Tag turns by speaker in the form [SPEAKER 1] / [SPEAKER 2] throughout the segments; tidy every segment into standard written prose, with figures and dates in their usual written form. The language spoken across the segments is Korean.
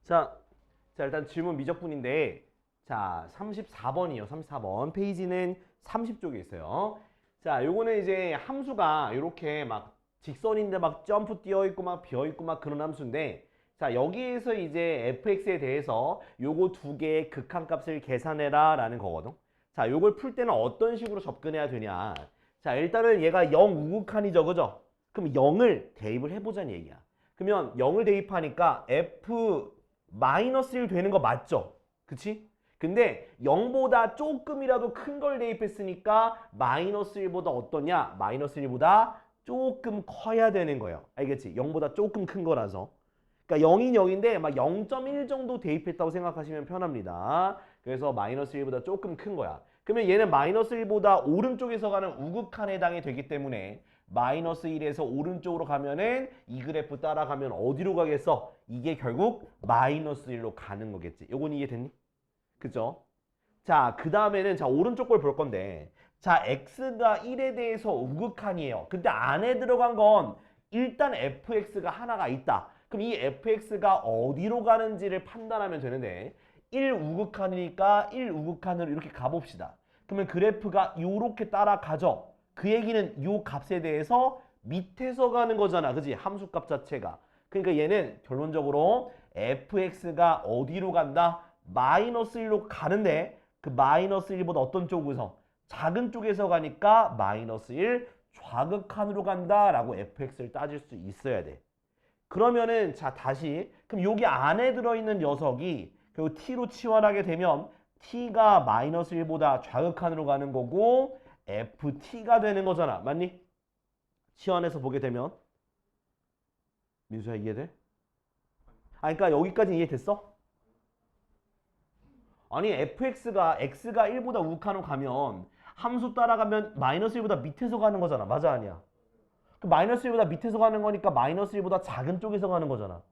[SPEAKER 1] 자, 일단 질문 미적분인데, 자, 34번이요. 34번. 페이지는 30쪽에 있어요. 자, 요거는 이제 함수가 이렇게 막 직선인데 막 점프 뛰어 있고 막 비어 있고 막 그런 함수인데, 자, 여기에서 이제 fx에 대해서 요거 두 개의 극한값을 계산해라 라는 거거든. 자, 요걸 풀 때는 어떤 식으로 접근해야 되냐. 자, 일단은 얘가 0 우극한이죠. 그죠? 그럼 0을 대입을 해보자는 얘기야. 그러면 0을 대입하니까 f 마이너스 1 되는 거 맞죠? 그치? 근데 0보다 조금이라도 큰 걸 대입했으니까 마이너스 1보다 어떠냐? 마이너스 1보다 조금 커야 되는 거예요. 알겠지? 0보다 조금 큰 거라서. 그러니까 0인 0인데 막 0.1 정도 대입했다고 생각하시면 편합니다. 그래서 마이너스 1보다 조금 큰 거야. 그러면 얘는 마이너스 1보다 오른쪽에서 가는 우극한에 해당이 되기 때문에 마이너스 1에서 오른쪽으로 가면은 이 그래프 따라가면 어디로 가겠어? 이게 결국 마이너스 1로 가는 거겠지. 요건 이해됐니? 그죠? 자, 그 다음에는 자 오른쪽 걸 볼 건데 자 x가 1에 대해서 우극한이에요. 근데 안에 들어간 건 일단 fx가 하나가 있다. 그럼 이 fx가 어디로 가는지를 판단하면 되는데 1 우극한이니까 1 우극한으로 이렇게 가봅시다. 그러면 그래프가 요렇게 따라가죠. 그 얘기는 요 값에 대해서 밑에서 가는 거잖아. 그지? 함수값 자체가. 그러니까 얘는 결론적으로 fx가 어디로 간다? 마이너스 1로 가는데 그 마이너스 1보다 어떤 쪽에서? 작은 쪽에서 가니까 마이너스 1 좌극한으로 간다라고 fx를 따질 수 있어야 돼. 그러면은 자 다시 그럼 여기 안에 들어있는 녀석이 결국 t로 치환하게 되면 t가 마이너스 1보다 좌극한으로 가는 거고 ft가 되는 거잖아. 맞니? 치환해서 보게 되면 민수야 이해돼? 아 그러니까 여기까지 이해됐어? 아니 fx가 x가 1보다 우극한으로 가면 함수 따라가면 마이너스 1보다 밑에서 가는 거잖아. 맞아 아니야? 그 마이너스 1보다 밑에서 가는 거니까 마이너스 1보다 작은 쪽에서 가는 거잖아.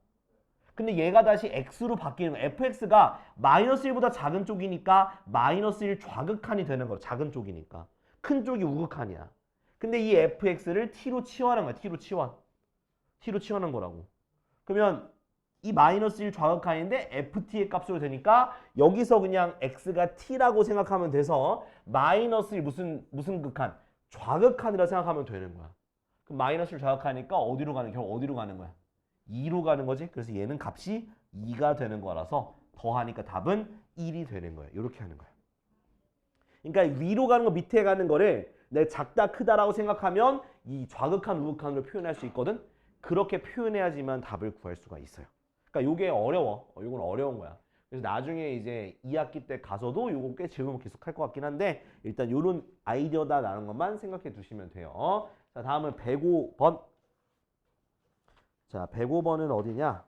[SPEAKER 1] 근데 얘가 다시 x로 바뀌는 거야. fx가 마이너스 1보다 작은 쪽이니까 마이너스 1 좌극한이 되는 거야. 작은 쪽이니까. 큰 쪽이 우극한이야. 근데 이 fx를 t로 치환한 거야. t로 치환. t로 치환한 거라고. 그러면 이 마이너스 1 좌극한인데 ft의 값으로 되니까 여기서 그냥 x가 t라고 생각하면 돼서 마이너스 1 무슨 극한? 좌극한이라 생각하면 되는 거야. 그럼 마이너스를 좌극하니까 어디로 가는 결국 어디로 가는 거야? 2로 가는 거지. 그래서 얘는 값이 2가 되는 거라서 더하니까 답은 1이 되는 거야. 이렇게 하는 거야. 그러니까 위로 가는 거 밑에 가는 거를 내가 작다 크다라고 생각하면 이 좌극한 우극한으로 표현할 수 있거든. 그렇게 표현해야지만 답을 구할 수가 있어요. 그러니까 이게 어려워. 이건 어려운 거야. 그래서 나중에 이제 2학기 때 가서도 이거 꽤 질문 계속 할 것 같긴 한데 일단 이런 아이디어다 라는 것만 생각해 두시면 돼요. 자, 다음은 105번. 자, 105번은 어디냐?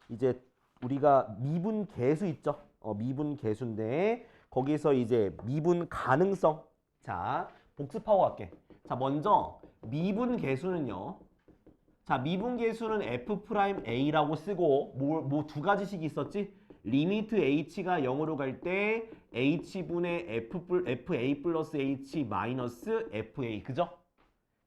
[SPEAKER 1] 이제 우리가 미분 계수 있죠? 미분 계수인데 거기서 이제 미분 가능성. 자, 복습하고 갈게. 자, 먼저 미분 계수는요. 자, 미분 계수는 f'A라고 쓰고 뭐 두 가지씩 있었지? 리미트 h가 0으로 갈 때 h분의 fa 플러스 h 마이너스 fa. 그죠?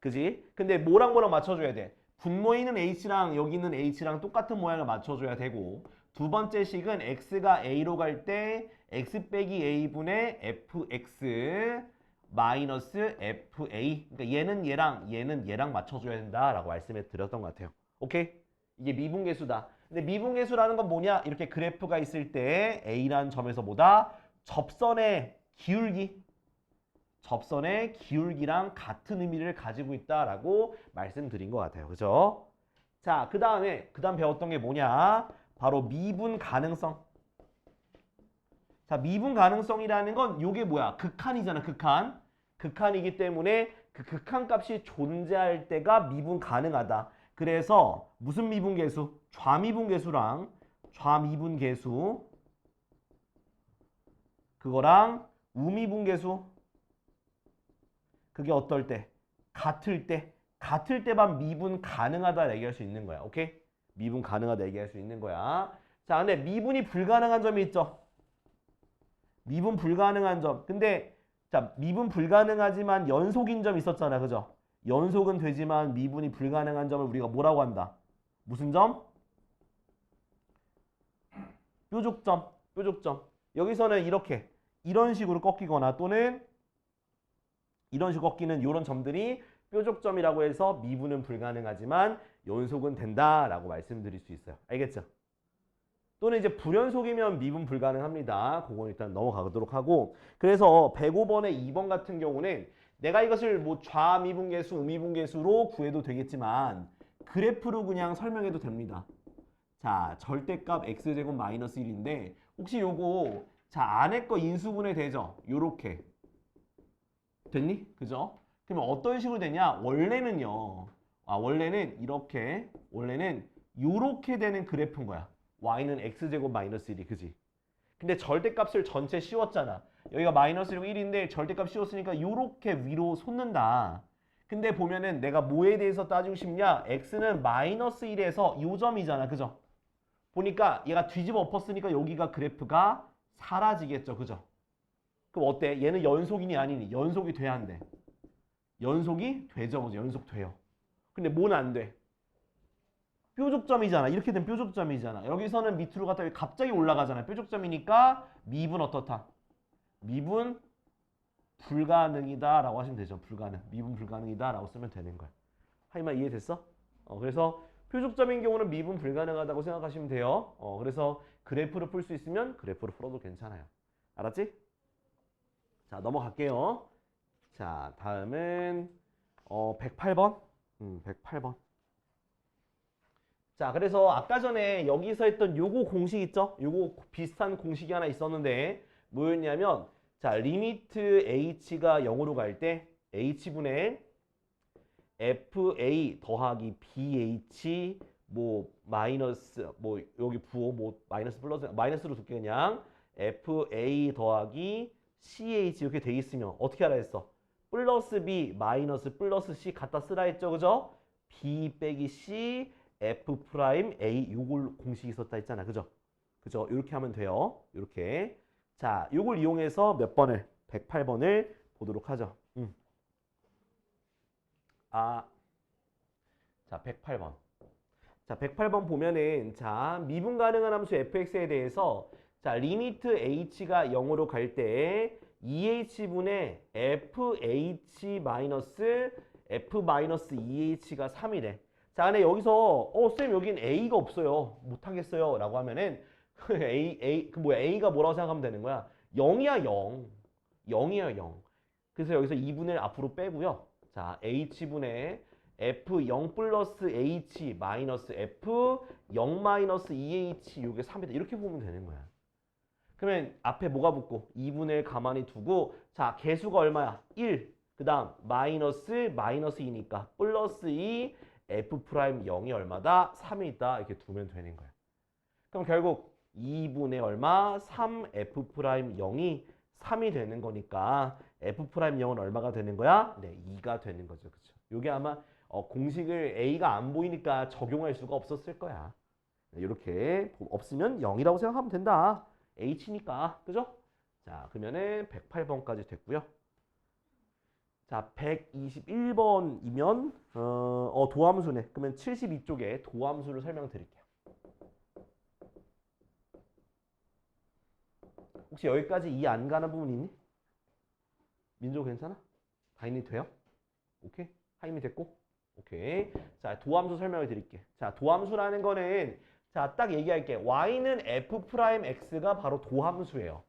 [SPEAKER 1] 그지? 근데 뭐랑 뭐랑 맞춰줘야 돼? 분모에 있는 h랑 여기 있는 h랑 똑같은 모양을 맞춰줘야 되고 두 번째 식은 x가 a로 갈 때 x 빼기 a분의 fx 마이너스 fa. 그러니까 얘는 얘랑 맞춰줘야 된다라고 말씀해 드렸던 것 같아요. 오케이? 이게 미분계수다. 근데 미분계수라는 건 뭐냐? 이렇게 그래프가 있을 때 a라는 점에서 보다 접선의 기울기랑 같은 의미를 가지고 있다라고 말씀드린 것 같아요. 그죠? 자, 그 다음 배웠던 게 뭐냐? 바로 미분 가능성. 자, 미분 가능성이라는 건 이게 뭐야? 극한이잖아, 극한. 극한이기 때문에 그 극한 값이 존재할 때가 미분 가능하다. 그래서 무슨 미분계수? 좌미분계수랑 좌미분계수 그거랑 우미분계수 그게 어떨 때? 같을 때만 미분 가능하다 얘기할 수 있는 거야. 오케이? 미분 가능하다 얘기할 수 있는 거야. 자, 근데 미분이 불가능한 점이 있죠. 미분 불가능한 점. 근데 자, 미분 불가능하지만 연속인 점 있었잖아. 그죠? 연속은 되지만 미분이 불가능한 점을 우리가 뭐라고 한다? 무슨 점? 뾰족점, 뾰족점. 여기서는 이렇게 이런 식으로 꺾이거나 또는 이런 식으로 꺾이는 이런 점들이 뾰족점이라고 해서 미분은 불가능하지만 연속은 된다라고 말씀드릴 수 있어요. 알겠죠? 또는 이제 불연속이면 미분 불가능합니다. 그건 일단 넘어가도록 하고 그래서 105번의 2번 같은 경우는 내가 이것을 뭐 좌미분계수, 우미분계수로 구해도 되겠지만 그래프로 그냥 설명해도 됩니다. 자, 절대값 x제곱 마이너스 1인데 혹시 요거 자 안에 거 인수분해 되죠? 요렇게 됐니? 그죠? 그러면 어떤 식으로 되냐? 원래는요. 원래는 이렇게 원래는 요렇게 되는 그래프인 거야. y는 x제곱 마이너스 1이 그지? 근데 절대값을 전체 씌웠잖아. 여기가 마이너스 1인데 절대값 씌웠으니까 요렇게 위로 솟는다. 근데 보면은 내가 뭐에 대해서 따지고 싶냐? x는 마이너스 1에서 요 점이잖아. 그죠? 보니까 얘가 뒤집어 엎었으니까 여기가 그래프가 사라지겠죠. 그죠? 그럼 어때? 얘는 연속이니 아니니? 연속이 돼야 한대. 연속이 되죠. 그죠? 연속돼요. 근데 뭐는 안 돼? 뾰족점이잖아. 이렇게 된 뾰족점이잖아. 여기서는 밑으로 갔다가 갑자기 올라가잖아. 뾰족점이니까 미분 어떻다? 미분 불가능이다 라고 하시면 되죠. 불가능. 미분 불가능이다 라고 쓰면 되는 거야. 하이마 이해됐어? 그래서 표적점인 경우는 미분 불가능하다고 생각하시면 돼요. 그래서 그래프를 풀 수 있으면 그래프를 풀어도 괜찮아요. 알았지? 자, 넘어갈게요. 자, 다음은 108번. 108번. 자, 그래서 아까 전에 여기서 했던 요거 공식 있죠? 요거 비슷한 공식이 하나 있었는데 뭐였냐면 자, 리미트 h가 0으로 갈 때 h분의 fa 더하기 bh 뭐 마이너스 뭐 여기 부호 뭐 마이너스 플러스 마이너스로 둘게 그냥 fa 더하기 ch 이렇게 돼 있으면 어떻게 하라 했어? 플러스 b 마이너스 플러스 c 갖다 쓰라 했죠, 그죠? b 빼기 c f 프라임 a 요걸 공식이 있었다 했잖아, 그죠? 그죠? 이렇게 하면 돼요. 이렇게 자, 요걸 이용해서 몇 번을 108번을 보도록 하죠. 자, 108번. 자, 108번 보면은 자, 미분 가능한 함수 fx에 대해서 자, 리미트 h가 0으로 갈 때 2h분의 fh 마이너스 f 마이너스 2h가 3이래. 자, 근데 여기서 쌤 여긴 a가 없어요. 못 하겠어요. 라고 하면은 A가 뭐라고 생각하면 되는 거야? 0이야, 0. 0이야, 0. 그래서 여기서 2분의 1 앞으로 빼고요. 자, h분의 f0 플러스 h 마이너스 f0 마이너스 2h 이게 3이다. 이렇게 보면 되는 거야. 그러면 앞에 뭐가 붙고 2분의 1 가만히 두고 자, 개수가 얼마야? 1. 그 다음 마이너스 2니까 플러스 2 f 프라임 0이 얼마다? 3이다. 이렇게 두면 되는 거야. 그럼 결국 2분의 얼마? 3f 프라임 0이 3이 되는 거니까 f 프라임 0은 얼마가 되는 거야? 네, 2가 되는 거죠. 그렇죠? 요게 아마 공식을 a가 안 보이니까 적용할 수가 없었을 거야. 이렇게 없으면 0이라고 생각하면 된다. h니까. 그죠? 자, 그러면은 108번까지 됐고요. 자, 121번이면 도함수네. 그러면 72쪽에 도함수를 설명드릴게요. 혹시 여기까지 이해 안 가는 부분 있니? 민조 괜찮아? 다인이 돼요? 오케이? 하임이 됐고? 오케이. 자, 도함수 설명을 드릴게. 자, 도함수라는 거는 자, 딱 얘기할게. y는 f 프라임 x가 바로 도함수예요.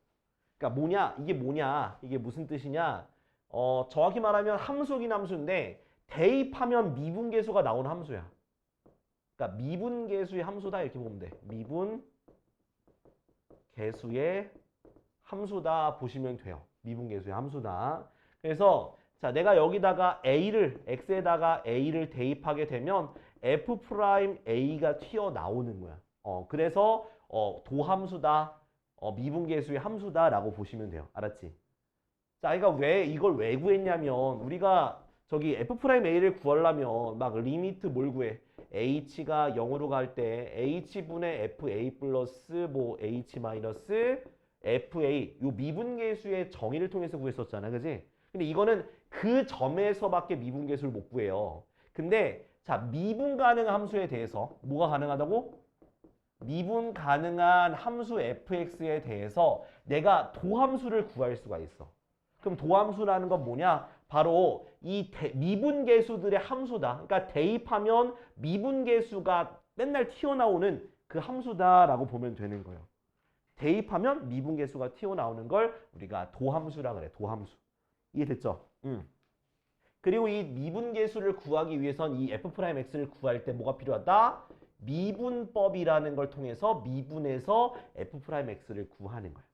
[SPEAKER 1] 그러니까 뭐냐? 이게 뭐냐? 이게 무슨 뜻이냐? 정확히 말하면 함수긴 함수인데 대입하면 미분계수가 나오는 함수야. 그러니까 미분계수의 함수다 이렇게 보면 돼. 미분계수의 함수다 보시면 돼요. 미분계수의 함수다. 그래서 자, 내가 여기다가 x에다가 a를 대입하게 되면 f 프라임 a가 튀어나오는 거야. 그래서 도함수다. 미분계수의 함수다라고 보시면 돼요. 알았지? 자, 이걸 왜 구했냐면 우리가 저기 f 프라임 a를 구하려면 막 리미트 뭘 구해? h가 0으로 갈 때 h분의 fa 플러스 뭐 h 마이너스 fa 요 미분계수의 정의를 통해서 구했었잖아. 그지? 근데 이거는 그 점에서밖에 미분계수를 못 구해요. 근데 자, 미분 가능 함수에 대해서 뭐가 가능하다고? 미분 가능한 함수 fx에 대해서 내가 도함수를 구할 수가 있어. 그럼 도함수라는 건 뭐냐? 바로 이 미분계수들의 함수다. 그러니까 대입하면 미분계수가 맨날 튀어나오는 그 함수다라고 보면 되는 거예요. 대입하면 미분계수가 튀어나오는 걸 우리가 도함수라 그래. 도함수. 이해됐죠? 그리고 이 미분계수를 구하기 위해선 이 f'x를 구할 때 뭐가 필요하다? 미분법이라는 걸 통해서 미분해서 f'x를 구하는 거예요.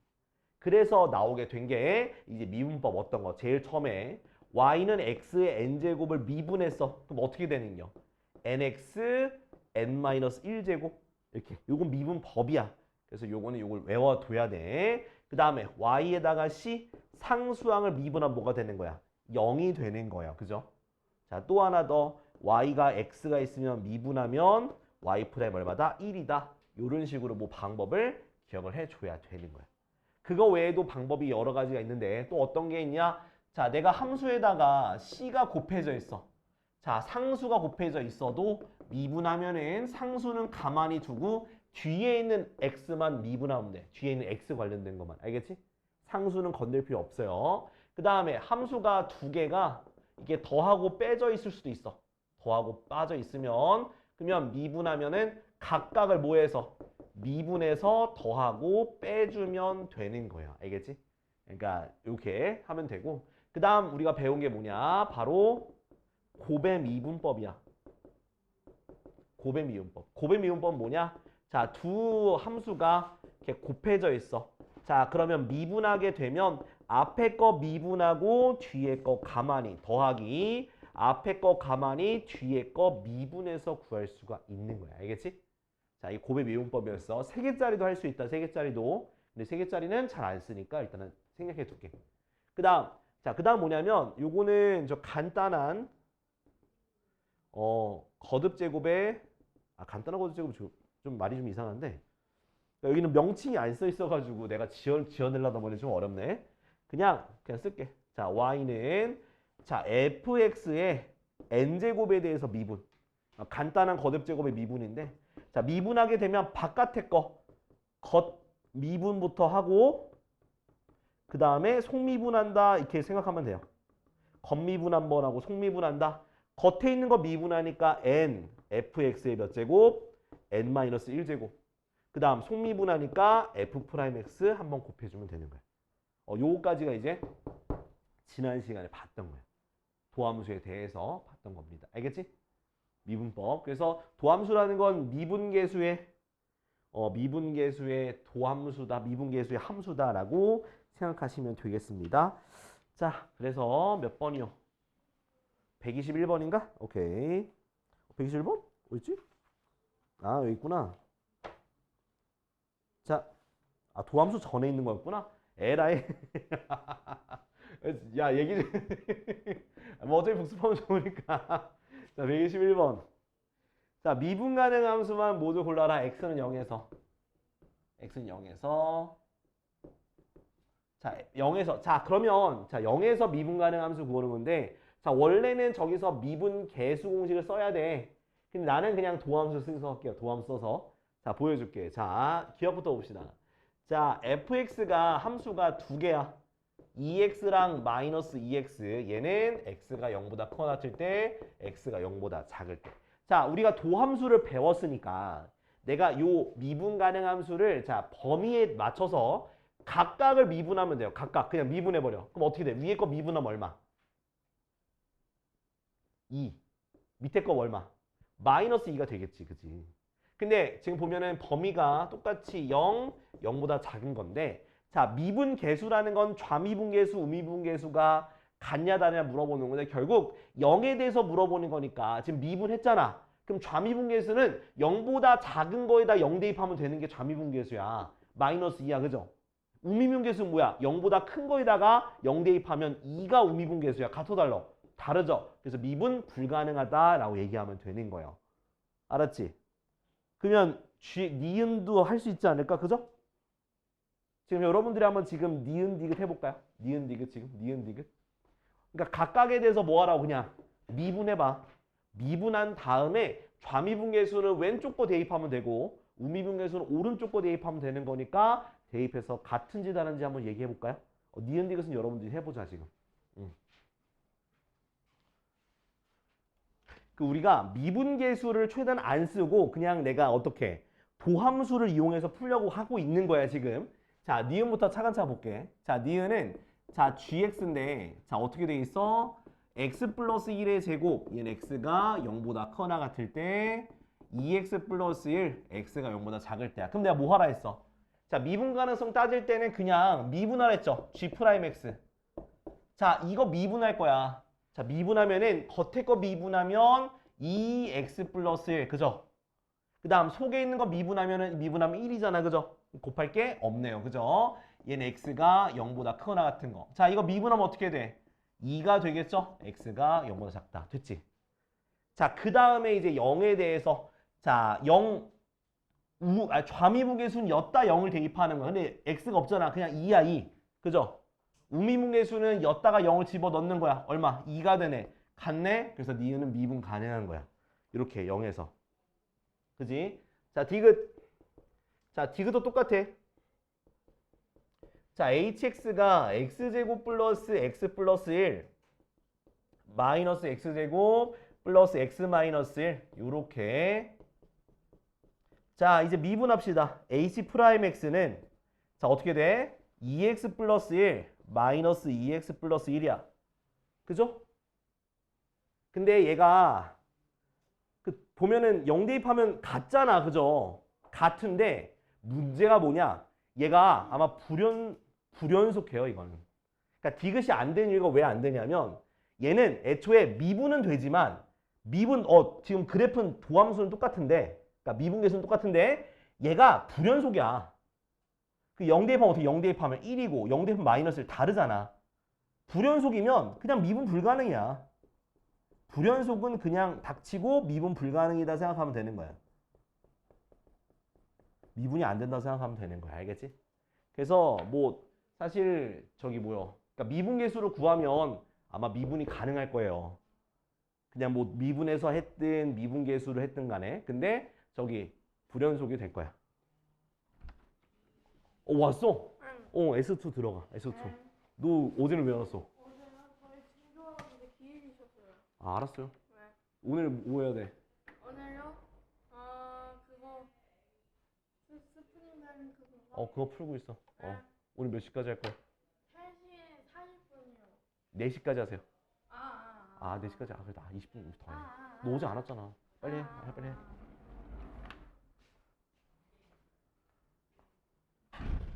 [SPEAKER 1] 그래서 나오게 된 게 이제 미분법 어떤 거? 제일 처음에 y는 x의 n제곱을 미분했어. 그럼 어떻게 되는요? nx n-1제곱 이렇게. 요건 미분법이야. 그래서 요거는 요걸 외워둬야 돼. 그 다음에 y에다가 c 상수항을 미분하면 뭐가 되는 거야? 0이 되는 거예요. 그죠? 자, 또 하나 더. y가 x가 있으면 미분하면 y 프라임 얼마다? 1이다. 이런 식으로 뭐 방법을 기억을 해줘야 되는 거야. 그거 외에도 방법이 여러 가지가 있는데 또 어떤 게 있냐? 자, 내가 함수에다가 c가 곱해져 있어. 자, 상수가 곱해져 있어도 미분하면은 상수는 가만히 두고 뒤에 있는 x만 미분하면 돼. 뒤에 있는 x 관련된 것만. 알겠지? 상수는 건들 필요 없어요. 그 다음에 함수가 두 개가 이게 더하고 빼져 있을 수도 있어. 더하고 빠져 있으면 그러면 미분하면은 각각을 뭐 해서? 미분해서 더하고 빼주면 되는 거야. 알겠지? 그러니까 이렇게 하면 되고 그 다음 우리가 배운 게 뭐냐? 바로 곱의 미분법이야. 곱의 미분법. 곱의 미분법은 뭐냐? 자, 두 함수가 이렇게 곱해져 있어. 자, 그러면 미분하게 되면 앞에 거 미분하고 뒤에 거 가만히 더하기 앞에 거 가만히 뒤에 거 미분해서 구할 수가 있는 거야. 알겠지? 자, 이 곱의 미분법이었어. 3개짜리도 할 수 있다. 3개짜리도. 근데 3개짜리는 잘 안 쓰니까 일단은 생략해 둘게. 그 다음. 자, 그 다음 뭐냐면 요거는 저 간단한 거듭제곱의 간단한 거듭제곱 좀 말이 좀 이상한데 여기는 명칭이 안 써 있어가지고 내가 지어내려다 보니 좀 어렵네. 그냥 쓸게. 자, y는 자 fx의 n제곱에 대해서 미분. 간단한 거듭제곱의 미분인데 자 미분하게 되면 바깥에 거 겉 미분부터 하고 그 다음에 속미분한다 이렇게 생각하면 돼요. 겉미분 한번 하고 속미분한다. 겉에 있는 거 미분하니까 n fx의 몇 제곱? n-1제곱. 그 다음 속미분하니까 f'x 한번 곱해주면 되는 거야. 요거까지가 이제 지난 시간에 봤던 거야. 도함수에 대해서 봤던 겁니다. 알겠지? 미분법. 그래서 도함수라는 건 미분계수의 도함수다, 미분계수의 함수다라고 생각하시면 되겠습니다. 자, 그래서 몇 번이요? 121번인가? 오케이. 121번? 어딨지? 아, 여기 있구나. 자, 도함수 전에 있는 거였구나. 에라이. 야, 얘기 좀. 뭐 어차피 복습하면 좋으니까. 자, 121번. 자, 미분 가능 함수만 모두 골라라. x는 0에서. x는 0에서. 자, 0에서. 자, 그러면 자, 0에서 미분 가능 함수 구하는 건데 자, 원래는 저기서 미분 계수 공식을 써야 돼. 근데 나는 그냥 도함수 써서 할게요. 도함수 써서. 자, 보여줄게. 자, 기억부터 봅시다. 자, fx가 함수가 두 개야. 2x랑 마이너스 2x. 얘는 x가 0보다 커 같을 때, x가 0보다 작을 때. 자, 우리가 도함수를 배웠으니까 내가 요 미분 가능 함수를 자, 범위에 맞춰서 각각을 미분하면 돼요. 각각. 그냥 미분해버려. 그럼 어떻게 돼? 위에 거 미분하면 얼마? 2. 밑에 거 얼마? 마이너스 2가 되겠지. 그치? 근데 지금 보면은 범위가 똑같이 0, 0보다 작은 건데 자, 미분계수라는 건 좌미분계수, 우미분계수가 같냐 다르냐 물어보는 건데 결국 0에 대해서 물어보는 거니까 지금 미분했잖아. 그럼 좌미분계수는 0보다 작은 거에다 0 대입하면 되는 게 좌미분계수야. 마이너스 2야. 그죠? 우미분계수는 뭐야? 0보다 큰 거에다가 0 대입하면 2가 우미분계수야. 같아 달라? 다르죠? 그래서 미분 불가능하다라고 얘기하면 되는 거예요. 알았지? 그러면 니은도 할 수 있지 않을까? 그죠? 지금 여러분들이 한번 지금 니은 디귿 해볼까요? 니은 디귿 지금 니은 디귿. 그러니까 각각에 대해서 뭐 하라고 그냥 미분해봐. 미분한 다음에 좌미분계수는 왼쪽 거 대입하면 되고 우미분계수는 오른쪽 거 대입하면 되는 거니까 대입해서 같은지 다른지 한번 얘기해 볼까요? 니은디귿은 여러분들이 해보자 지금. 그 우리가 미분계수를 최대한 안 쓰고 그냥 내가 어떻게 도함수를 이용해서 풀려고 하고 있는 거야 지금. 자, 니은부터 차근차근 볼게. 자, 니은은 자 gx인데 자 어떻게 돼 있어? x 플러스 1의 제곱 얘는 x가 0보다 커나 같을 때 2x 플러스 1 x가 0보다 작을 때야. 그럼 내가 뭐 하라 했어? 자, 미분 가능성 따질 때는 그냥 미분하라 했죠. g 프라임 x. 자, 이거 미분할 거야. 자, 미분하면은 겉에 거 미분하면 2x 플러스 1 그죠? 그 다음 속에 있는 거 미분하면은 미분하면 1이잖아 그죠? 곱할 게 없네요 그죠? 얘는 x가 0보다 크거나 같은 거. 자, 이거 미분하면 어떻게 돼? 2가 되겠죠? x가 0보다 작다. 됐지? 자, 그 다음에 이제 0에 대해서 자, 0 좌미분계수는 였다 0을 대입하는 거야. 근데 x가 없잖아. 그냥 2야 2. 그죠? 우미분계수는 였다가 0을 집어넣는 거야. 얼마? 2가 되네. 같네? 그래서 니은은 미분 가능한 거야. 이렇게 0에서. 그지? 자, 디귿. 자, 디귿도 똑같아. 자, hx가 x제곱 플러스 x 플러스 1 마이너스 x제곱 플러스 x 마이너스 1 요렇게. 자, 이제 미분합시다. h 프라임 x는 자, 어떻게 돼? 2x 플러스 1 마이너스 2x 플러스 1이야. 그죠? 근데 얘가 보면은 0 대입하면 같잖아. 그죠? 같은데 문제가 뭐냐? 얘가 아마 불연속해요. 이거는. 그러니까 디귿이 안 되는 이유가 왜 안 되냐면 얘는 애초에 미분은 되지만 지금 그래프는 도함수는 똑같은데 그러니까 미분계수는 똑같은데 얘가 불연속이야. 그 0 대입하면 어떻게 0 대입하면 1이고 0 대입하면 마이너스 1 다르잖아. 불연속이면 그냥 미분 불가능이야. 불연속은 그냥 닥치고 미분 불가능이다 생각하면 되는 거야. 미분이 안 된다고 생각하면 되는 거야. 알겠지? 그래서 뭐 사실 저기 그러니까 미분계수를 구하면 아마 미분이 가능할 거예요. 그냥 뭐 미분해서 했든 미분계수를 했든 간에. 근데 저기 불연속이 될 거야. 왔어?
[SPEAKER 2] 응.
[SPEAKER 1] S2 들어가. S2.
[SPEAKER 2] 응.
[SPEAKER 1] 너 어제는 왜 왔어?
[SPEAKER 2] 어제요? 저희 진도 왔는데 기일이 있었어요.
[SPEAKER 1] 아, 알았어요.
[SPEAKER 2] 네.
[SPEAKER 1] 오늘 뭐 해야 돼?
[SPEAKER 2] 오늘요? 그거 스프링 되는 그건가?
[SPEAKER 1] 그거 풀고 있어.
[SPEAKER 2] 네.
[SPEAKER 1] 오늘 몇 시까지 할 거야?
[SPEAKER 2] 3시에 40분이요.
[SPEAKER 1] 4시까지 하세요.
[SPEAKER 2] 아,
[SPEAKER 1] 4시까지. 그래도 20분 더 해.
[SPEAKER 2] 아,
[SPEAKER 1] 너 어제 안 왔잖아. 빨리 해. 빨리 해.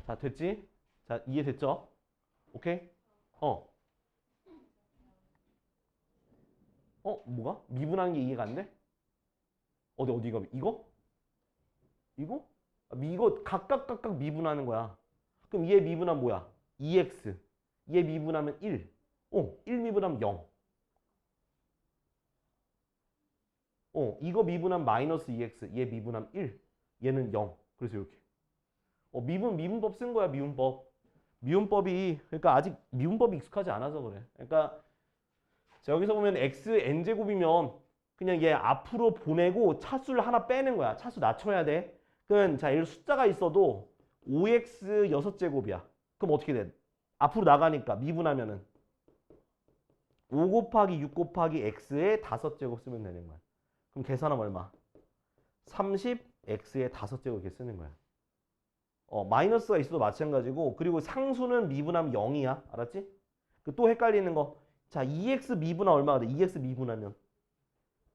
[SPEAKER 1] 자, 됐지? 자, 이해됐죠? 오케이? 뭐가? 미분하는 게 이해가 안 돼? 어디가? 이거? 이거? 이거 각각 미분하는 거야. 그럼 얘 미분하면 뭐야? 2x. 얘 미분하면 1. 1 미분하면 0. 이거 미분하면 마이너스 2x. 얘 미분하면 1. 얘는 0. 그래서 이렇게. 미분법 쓴 거야, 미분법. 그러니까 아직 미분법이 익숙하지 않아서 그래. 그러니까 자, 여기서 보면 x n제곱이면 그냥 얘 앞으로 보내고 차수를 하나 빼는 거야. 차수 낮춰야 돼. 그럼 자, 예를 숫자가 있어도 5x 6제곱이야. 그럼 어떻게 돼? 앞으로 나가니까 미분하면은 5 곱하기 6 곱하기 x의 5제곱 쓰면 되는 거야. 그럼 계산하면 얼마? 30x의 5제곱 이렇게 쓰는 거야. 마이너스가 있어도 마찬가지고 그리고 상수는 미분하면 0이야. 알았지? 또 헷갈리는 거. 자, 2x 미분하면 얼마가 돼? 2x 미분하면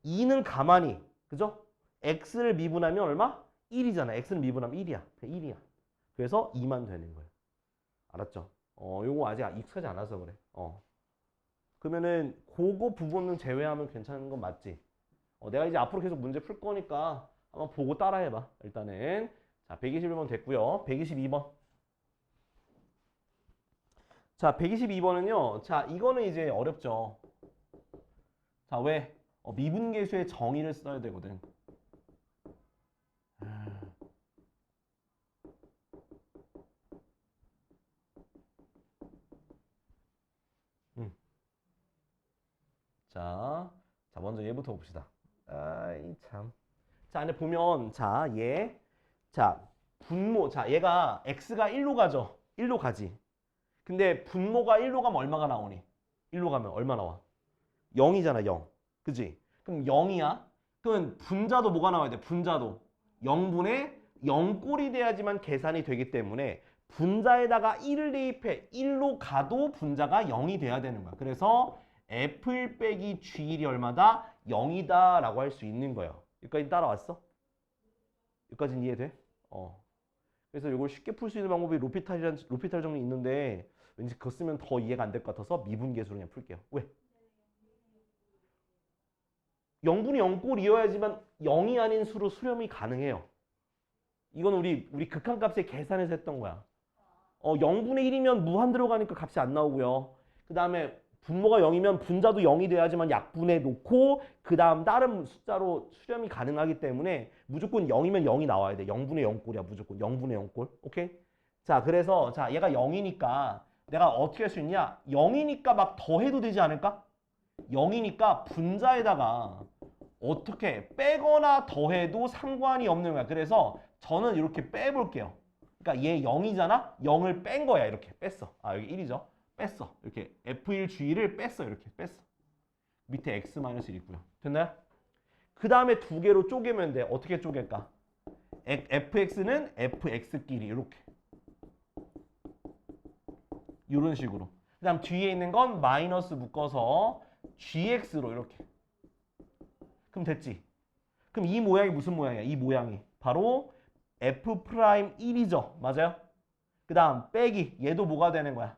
[SPEAKER 1] 2는 가만히 그죠? x를 미분하면 얼마? 1이잖아. x는 미분하면 1이야. 1이야. 그래서 2만 되는 거야. 알았죠? 요거 아직 익숙하지 않아서 그래. 그러면은 그거 부분은 제외하면 괜찮은 건 맞지? 내가 이제 앞으로 계속 문제 풀 거니까 한번 보고 따라해봐. 일단은 자, 121번 됐고요. 122번. 자, 122번은요. 자, 이거는 이제 어렵죠. 자, 왜? 미분계수의 정의를 써야 되거든. 자, 먼저 얘부터 봅시다. 아이 참. 자, 안에 보면 자, 얘 자, 분모. 자, 얘가 x가 1로 가죠. 1로 가지. 근데 분모가 1로 가면 얼마가 나오니? 1로 가면 얼마 나와? 0이잖아, 0. 그지? 그럼 0이야. 그러면 분자도 뭐가 나와야 돼? 분자도 0분의 0꼴이 돼야지만 계산이 되기 때문에 분자에다가 1을 대입해. 1로 가도 분자가 0이 돼야 되는 거야. 그래서 F1 빼기 G1이 얼마다? 0이다 라고 할 수 있는 거예요. 여기까지 따라왔어? 여기까지는 이해돼? 그래서 이걸 쉽게 풀 수 있는 방법이 로피탈 정리 있는데 왠지 그거 쓰면 더 이해가 안 될 것 같아서 미분계수로 그냥 풀게요. 왜? 0분의 0꼴이어야지만 0이 아닌 수로 수렴이 가능해요. 이건 우리 극한값의 계산에서 했던 거야. 0분의 1이면 무한 들어가니까 값이 안 나오고요. 그 다음에 분모가 0이면 분자도 0이 돼야지만 약분해 놓고 그 다음 다른 숫자로 수렴이 가능하기 때문에 무조건 0이면 0이 나와야 돼. 0분의 0꼴이야. 무조건 0분의 0꼴. 오케이? 자, 그래서 자 얘가 0이니까 내가 어떻게 할 수 있냐? 0이니까 막 더해도 되지 않을까? 0이니까 분자에다가 어떻게 빼거나 더해도 상관이 없는 거야. 그래서 저는 이렇게 빼볼게요. 그러니까 얘 0이잖아? 0을 뺀 거야. 이렇게 뺐어. 아, 여기 1이죠? 뺐어. 이렇게 F1 G를 뺐어. 이렇게 뺐어. 밑에 X-1 있고요. 됐나요? 그 다음에 두 개로 쪼개면 돼. 어떻게 쪼갤까? FX는 FX끼리 이렇게. 이런 식으로. 그 다음 뒤에 있는 건 마이너스 묶어서 GX로 이렇게. 그럼 됐지? 그럼 이 모양이 무슨 모양이야? 이 모양이. 바로 F'1이죠. 맞아요? 그 다음 빼기. 얘도 뭐가 되는 거야?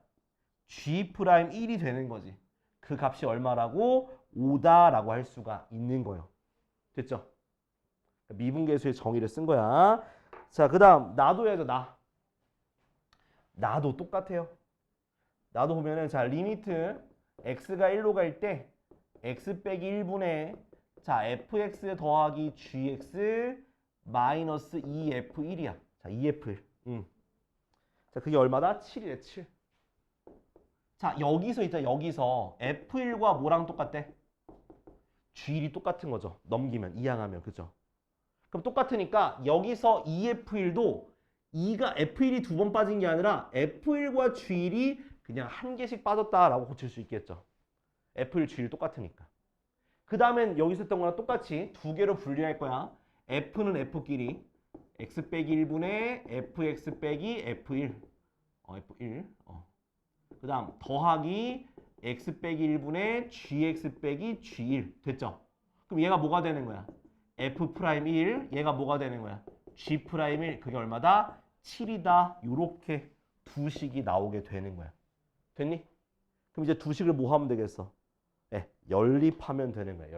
[SPEAKER 1] G'1이 되는 거지. 그 값이 얼마라고? 5다라고 할 수가 있는 거예요. 됐죠? 미분계수의 정의를 쓴 거야. 자, 그 다음 나도 해야죠. 나도 똑같아요. 나도 보면은 자 리미트 x가 1로 갈 때 x 빼기 1분의 자 fx 더하기 gx 마이너스 2f1이야. 자 2f1. 자 그게 얼마다? 7이래 7. 자 여기서 있잖아. 여기서 f1과 뭐랑 똑같대? g1이 똑같은 거죠. 넘기면 이항하면 그죠? 그럼 똑같으니까 여기서 2f1도 2가 f1이 두 번 빠진 게 아니라 f1과 g1이 그냥 한 개씩 빠졌다라고 고칠 수 있겠죠. F1, G1 똑같으니까. 그 다음엔 여기서 했던 거랑 똑같이 두 개로 분리할 거야. F는 F끼리 X 빼기 1분의 FX 빼기 F1. F1. 그 다음 더하기 X 빼기 1분의 GX 빼기 G1. 됐죠? 그럼 얘가 뭐가 되는 거야? F'1. 얘가 뭐가 되는 거야? G'1. 그게 얼마다? 7이다. 요렇게 두 식이 나오게 되는 거야. 됐니? 그럼 이제 두 식을 뭐 하면 되겠어? 네, 연립하면 되는 거야.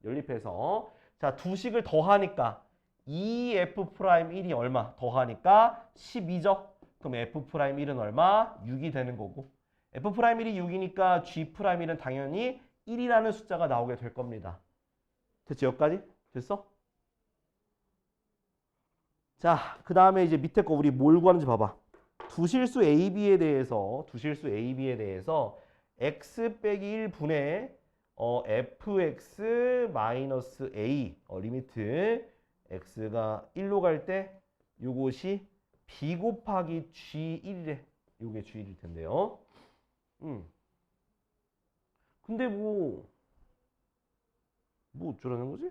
[SPEAKER 1] 연립해서 자, 두 식을 더하니까 2F'1이 얼마? 더하니까 12죠? 그럼 F'1은 얼마? 6이 되는 거고 F'1이 6이니까 G'1은 당연히 1이라는 숫자가 나오게 될 겁니다. 됐지? 여기까지? 됐어? 자, 그 다음에 이제 밑에 거 우리 뭘 구하는지 봐봐. 두실수 AB에 대해서 x 빼기 1분의 fx 마이너스 a 리미트 x가 1로 갈 때 요것이 b 곱하기 g1이래. 요게 g1일 텐데요. 근데 뭐 어쩌라는 거지?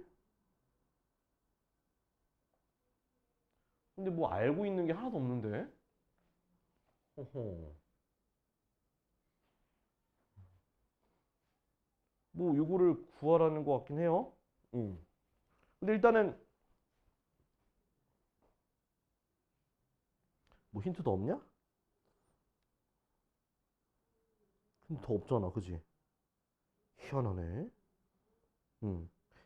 [SPEAKER 1] 근데 뭐 알고 있는 게 하나도 없는데? 호호. 뭐 요거를 구하라는 것 같긴 해요. 근데 일단은 뭐 힌트 더 없냐? 힌트 더 없잖아, 그지? 희한하네.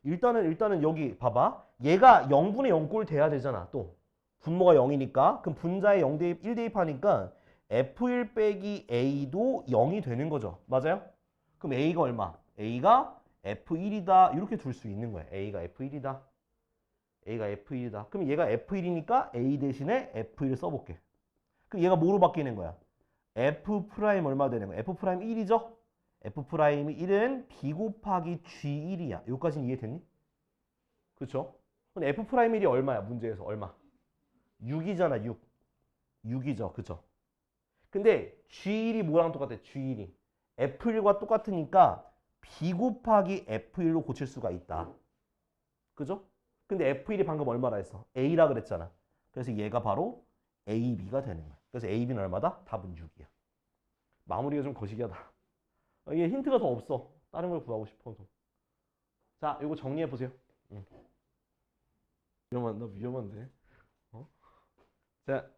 [SPEAKER 1] 일단은 여기 봐봐. 얘가 0분의 0꼴 돼야 되잖아. 또 분모가 0이니까 그럼 분자에 0 대입 1 대입하니까 F1 빼기 A도 0이 되는 거죠. 맞아요? 그럼 A가 얼마? A가 F1이다. 이렇게 둘 수 있는 거야. A가 F1이다. A가 F1이다. 그럼 얘가 F1이니까 A 대신에 F1을 써볼게. 그럼 얘가 뭐로 바뀌는 거야? F' 얼마 되는 거야? F' 1이죠? F' 1은 B 곱하기 G1이야. 여기까지는 이해됐니? 그렇죠? 근데 F' 1이 얼마야? 문제에서 얼마? 6이잖아, 6. 6이죠, 그죠? 근데 G1이 뭐랑 똑같아? G1이 F1과 똑같으니까 B 곱하기 F1로 고칠 수가 있다. 그죠? 근데 F1이 방금 얼마라 했어? A라 그랬잖아. 그래서 얘가 바로 AB가 되는 거야. 그래서 AB는 얼마다? 답은 6이야. 마무리가 좀 거시기하다. 이게 힌트가 더 없어. 다른 걸 구하고 싶어서. 자, 이거 정리해 보세요. 나 위험한데. 어? 자,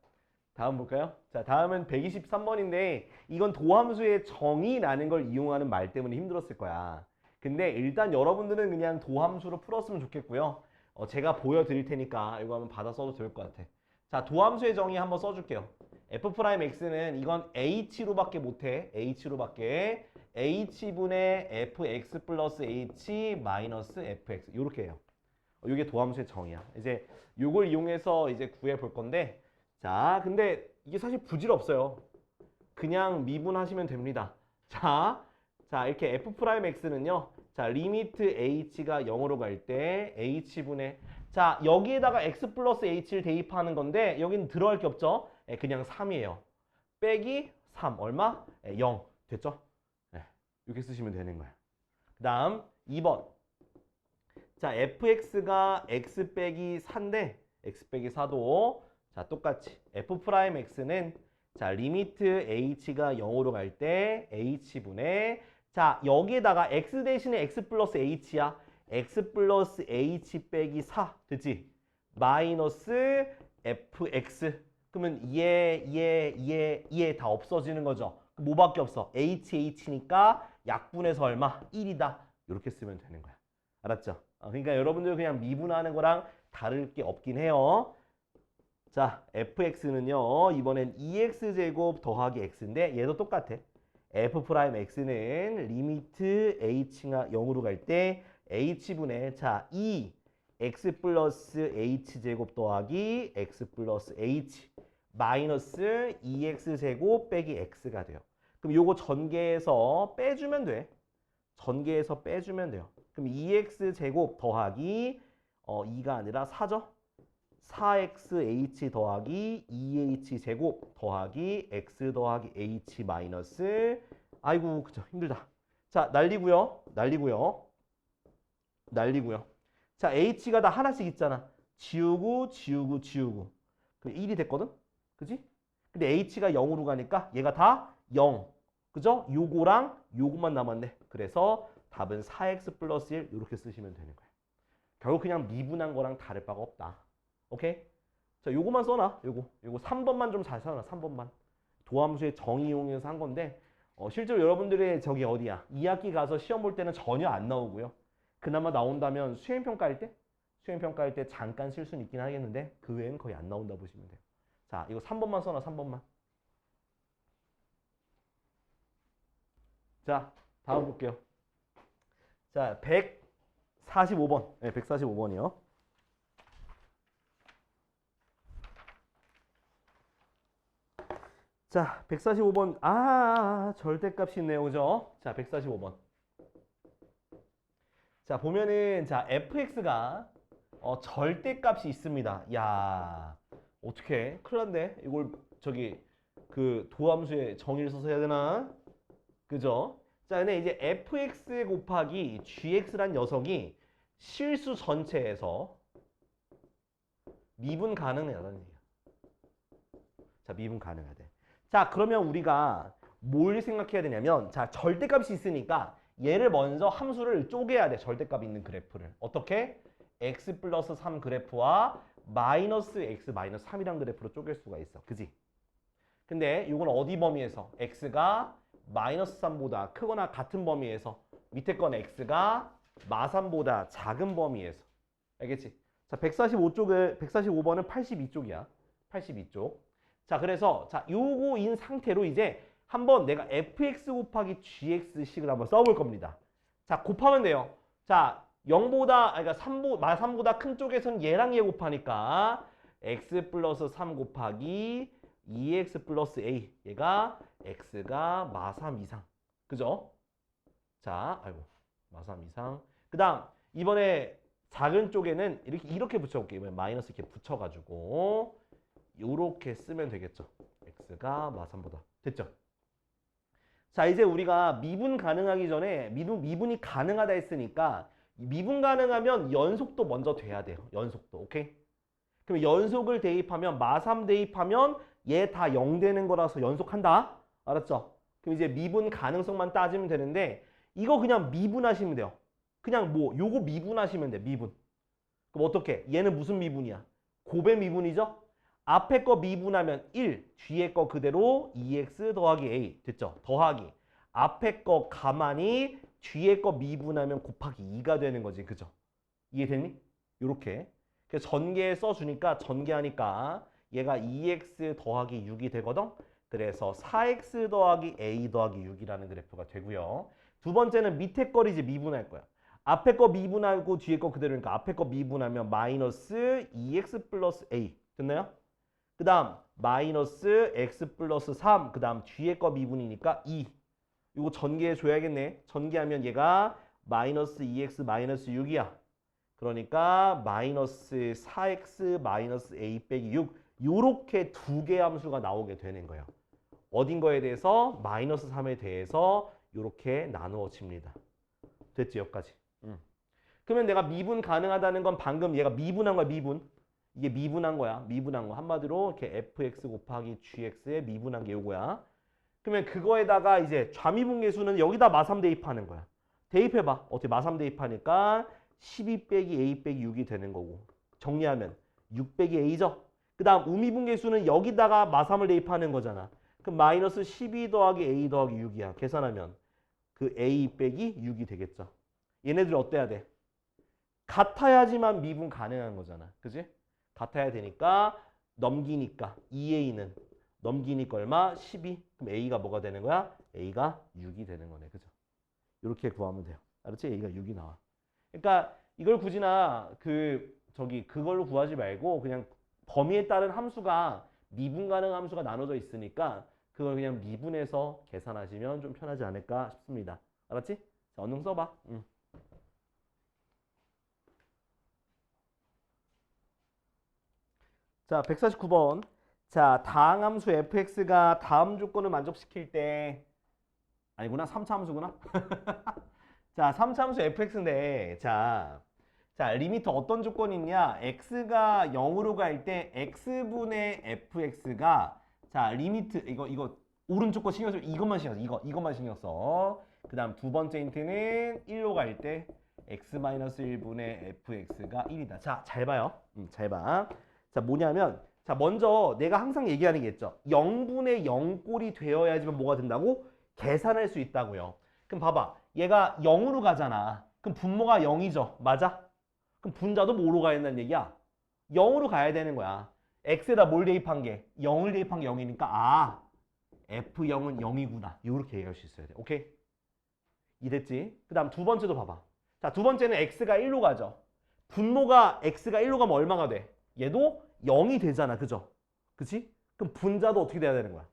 [SPEAKER 1] 다음 볼까요? 자, 다음은 123번인데 이건 도함수의 정의라는 걸 이용하는 말 때문에 힘들었을 거야. 근데 일단 여러분들은 그냥 도함수로 풀었으면 좋겠고요. 제가 보여드릴 테니까 이거 한번 받아 써도 될 것 같아. 자, 도함수의 정의 한번 써줄게요. F'X는 이건 H로밖에 못해. H로밖에. H분의 Fx 플러스 H 마이너스 Fx 이렇게 해요. 이게 도함수의 정의야. 이제 요걸 이용해서 이제 구해 볼 건데 자, 근데 이게 사실 부질없어요. 그냥 미분하시면 됩니다. 자, 이렇게 F'X는요. 자, 리미트 H가 0으로 갈 때 H분의 자, 여기에다가 X 플러스 H를 대입하는 건데 여기는 들어갈 게 없죠? 그냥 3이에요. 빼기 3 얼마? 0 됐죠? 이렇게 쓰시면 되는 거야. 그 다음 2번 자, fx가 x 빼기 4인데 x 빼기 4도 자, 똑같이 F'X는 자, 리미트 h가 0으로 갈 때 h분의 자, 여기에다가 x 대신에 x 플러스 h야. x 플러스 h 빼기 4 됐지? 마이너스 fx 그러면 얘 다 없어지는 거죠. 뭐밖에 없어? h니까 약분해서 얼마? 1이다. 이렇게 쓰면 되는 거야. 알았죠? 그러니까 여러분들 그냥 미분하는 거랑 다를 게 없긴 해요. 자, fx는요. 이번엔 2x제곱 더하기 x인데 얘도 똑같아. F'X는 리미트 h가 0으로 갈 때 h분의 자, 2x 플러스 h제곱 더하기 x 플러스 h 마이너스 2x제곱 빼기 x가 돼요. 그럼 요거 전개해서 빼주면 돼. 전개해서 빼주면 돼요. 그럼 2x제곱 더하기 2가 아니라 4죠? 4xh 더하기 2h제곱 더하기 x 더하기 h 마이너스 아이고 그죠 힘들다. 자 날리고요. 자 h가 다 하나씩 있잖아. 지우고 그 1이 됐거든? 그지? 근데 h가 0으로 가니까 얘가 다 0. 그죠? 요거랑 요거만 남았네. 그래서 답은 4x 플러스 1 이렇게 쓰시면 되는 거예요. 결국 그냥 미분한 거랑 다를 바가 없다. 오케이? 자, 요거만 써놔. 요거 3번만 좀 잘 써놔. 3번만. 도함수의 정의 이용해서 한 건데 실제로 여러분들의 저기 어디야? 2학기 가서 시험 볼 때는 전혀 안 나오고요. 그나마 나온다면 수행평가할 때 잠깐 쓸 수는 있긴 하겠는데 그 외에는 거의 안 나온다 보시면 돼요. 자, 이거 3번만 써놔. 3번만. 자, 다음 볼게요. 자, 145번. 네, 145번이요. 자, 145번. 절대값이 있네요. 그죠? 자, 145번. 자, 보면은 자, fx가 절대값이 있습니다. 야, 어떻게? 큰일 났네. 이걸 저기 그 도함수의 정의를 써서 해야 되나? 그죠? 자, 근데 이제 fx 곱하기 gx란 녀석이 실수 전체에서 미분 가능하다는 얘기야. 자, 미분 가능하대. 자, 그러면 우리가 뭘 생각해야 되냐면 자, 절대값이 있으니까 얘를 먼저 함수를 쪼개야 돼. 절대값 있는 그래프를. 어떻게? x 플러스 3 그래프와 마이너스 x 마이너스 3이란 그래프로 쪼갤 수가 있어. 그지? 근데 이건 어디 범위에서? x가 마이너스 3보다 크거나 같은 범위에서 밑에 건 x가 마3보다 작은 범위에서. 알겠지? 자, 145번은 82쪽이야. 82쪽. 자, 그래서 자, 요거인 상태로 이제 한번 내가 fx 곱하기 gx식을 한번 써볼 겁니다. 자, 곱하면 돼요. 자, 0보다 그러니까 마3보다 큰 쪽에서는 얘랑 얘 곱하니까 x 플러스 3 곱하기 2x 플러스 a 얘가 x가 마3 이상. 그죠? 자, 아이고 마3 이상. 그 다음 이번에 작은 쪽에는 이렇게 붙여볼게요. 이번에 마이너스 이렇게 붙여가지고 요렇게 쓰면 되겠죠. x가 마3보다. 됐죠? 자, 이제 우리가 미분 가능하기 전에 미분이 가능하다 했으니까 미분 가능하면 연속도 먼저 돼야 돼요. 연속도. 오케이? 그럼 연속을 대입하면 마3 대입하면 얘 다 0 되는 거라서 연속한다. 알았죠? 그럼 이제 미분 가능성만 따지면 되는데 이거 그냥 미분하시면 돼요. 그냥 뭐 요거 미분하시면 돼. 미분. 그럼 어떻게? 얘는 무슨 미분이야? 곱의 미분이죠? 앞에 거 미분하면 1, 뒤에 거 그대로 2x 더하기 a. 됐죠? 더하기. 앞에 거 가만히 뒤에 거 미분하면 곱하기 2가 되는 거지. 그죠? 이해됐니? 요렇게. 그래서 전개 써주니까 전개하니까 얘가 2x 더하기 6이 되거든? 그래서 4x 더하기 a 더하기 6이라는 그래프가 되고요. 두 번째는 밑에 거를 이제 미분할 거야. 앞에 거 미분하고 뒤에 거 그대로니까 앞에 거 미분하면 마이너스 2x 플러스 a. 됐나요? 그 다음 마이너스 x 플러스 3. 그 다음 뒤에 거 미분이니까 2. 이거 전개해 줘야겠네. 전개하면 얘가 마이너스 2x 마이너스 6이야. 그러니까 마이너스 4x 마이너스 a 빼기 6. 요렇게 두 개의 함수가 나오게 되는 거예요. 어딘 거에 대해서 마이너스 3에 대해서 요렇게 나누어집니다. 됐지? 여기까지. 그러면 내가 미분 가능하다는 건 방금 얘가 미분한 거야. 미분. 이게 미분한 거야. 미분한 거. 한마디로 이렇게 fx 곱하기 gx에 미분한 게 요거야. 그러면 그거에다가 이제 좌미분계수는 여기다 마3 대입하는 거야. 대입해봐. 어떻게 마3 대입하니까 12 빼기 a 빼기 6이 되는 거고. 정리하면 6 빼기 a죠. 그 다음 우미분계수는 여기다가 마3을 대입하는 거잖아. 그럼 마이너스 12 더하기 a 더하기 6이야. 계산하면 그 a 빼기 6이 되겠죠. 얘네들이 어때야 돼? 같아야지만 미분 가능한 거잖아. 그지? 같아야 되니까 넘기니까 2a는 넘기니까 얼마? 12. 그럼 a가 뭐가 되는 거야? a가 6이 되는 거네. 그죠? 이렇게 구하면 돼요. 알았지? a가 6이 나와. 그러니까 이걸 굳이나 그걸로 구하지 말고 그냥 범위에 따른 함수가 미분 가능한 함수가 나눠져 있으니까 그걸 그냥 미분해서 계산하시면 좀 편하지 않을까 싶습니다. 알았지? 자, 언능 써봐. 자, 149번. 자, 다항함수 fx가 다음 조건을 만족시킬 때 아니구나. 3차 함수구나. 자, 3차 함수 fx인데 자, 리미트 어떤 조건이 있냐? x가 0으로 갈 때 x분의 fx가 자, 리미트 이거 오른쪽 거 신경 써. 이것만 신경 써. 이것만 신경 써. 그다음 두 번째 힌트는 1로 갈 때 x-1분의 fx가 1이다. 자, 잘 봐요. 잘 봐. 자, 뭐냐면 자, 먼저 내가 항상 얘기하는 게 있죠. 0분의 0꼴이 되어야지만 뭐가 된다고? 계산할 수 있다고요. 그럼 봐봐. 얘가 0으로 가잖아. 그럼 분모가 0이죠. 맞아? 그럼 분자도 뭐로 가야 된다는 얘기야? 0으로 가야 되는 거야. x에다 뭘 대입한 게? 0을 대입한 게 0이니까 아, f0은 0이구나. 이렇게 얘기할 수 있어야 돼. 오케이? 이랬지? 그 다음 두 번째도 봐봐. 자, 두 번째는 x가 1로 가죠. 분모가 x가 1로 가면 얼마가 돼? 얘도 0이 되잖아. 그죠? 그치? 그럼 분자도 어떻게 돼야 되는 거야?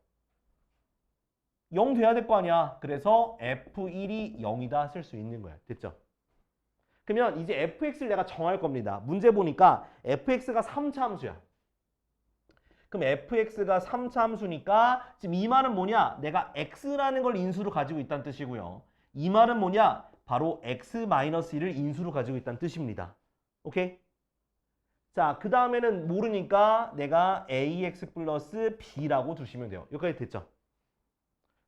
[SPEAKER 1] 0 돼야 될 거 아니야. 그래서 f1이 0이다 쓸 수 있는 거야. 됐죠? 그러면 이제 fx를 내가 정할 겁니다. 문제 보니까 fx가 3차 함수야. 그럼 fx가 3차 함수니까 지금 이 말은 뭐냐? 내가 x라는 걸 인수로 가지고 있다는 뜻이고요. 이 말은 뭐냐? 바로 x-1을 인수로 가지고 있다는 뜻입니다. 오케이? 자, 그 다음에는 모르니까 내가 ax 플러스 b라고 두시면 돼요. 여기까지 됐죠?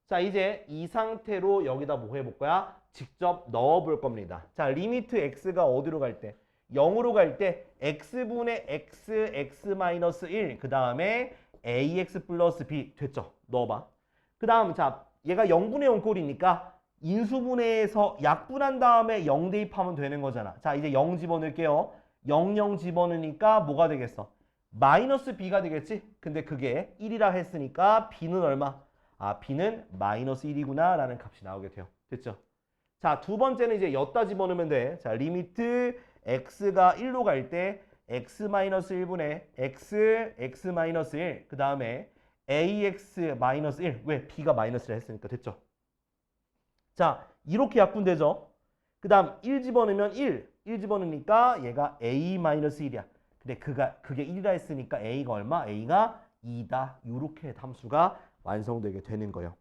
[SPEAKER 1] 자, 이제 이 상태로 여기다 뭐 해볼 거야? 직접 넣어볼 겁니다. 자, 리미트 x가 어디로 갈 때? 0으로 갈 때 x분의 x, x-1 그 다음에 ax 플러스 b 됐죠? 넣어봐. 그 다음 자, 얘가 0분의 0꼴이니까 인수분해에서 약분한 다음에 0 대입하면 되는 거잖아. 자, 이제 0 집어넣을게요. 0, 0 집어넣으니까 뭐가 되겠어? 마이너스 b가 되겠지? 근데 그게 1이라 했으니까 b는 얼마? 아, b는 마이너스 1이구나 라는 값이 나오게 돼요. 됐죠? 자, 두 번째는 이제 엿다 집어넣으면 돼. 자, 리미트 x가 1로 갈 때 x-1분의 x, x-1 그 다음에 ax-1 왜? b가 마이너스라 했으니까 됐죠? 자, 이렇게 약분되죠? 그 다음 1 집어넣으면 1 집어넣으니까 얘가 a-1이야. 근데 그게 1이라 했으니까 a가 얼마? a가 2다. 이렇게 함수가 완성되게 되는 거예요.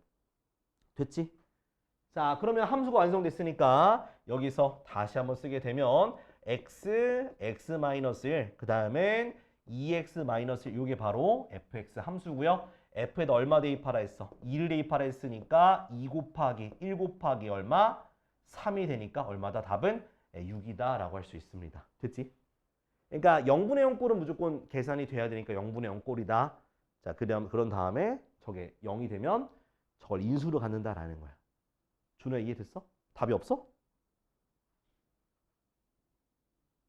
[SPEAKER 1] 됐지? 자, 그러면 함수가 완성됐으니까 여기서 다시 한번 쓰게 되면 x 그 다음엔 2x-1 이게 바로 fx 함수고요. f에다 얼마 대입하라 했어? 2를 대입하라 했으니까 2 곱하기 1 곱하기 얼마? 3이 되니까 얼마다? 답은 6이다 라고 할 수 있습니다. 됐지? 그러니까 0분의 0꼴은 무조건 계산이 돼야 되니까 0분의 0꼴이다. 자, 그런 다음에 저게 0이 되면 저걸 인수로 갖는다라는 거야. 준호야, 이해됐어? 답이 없어?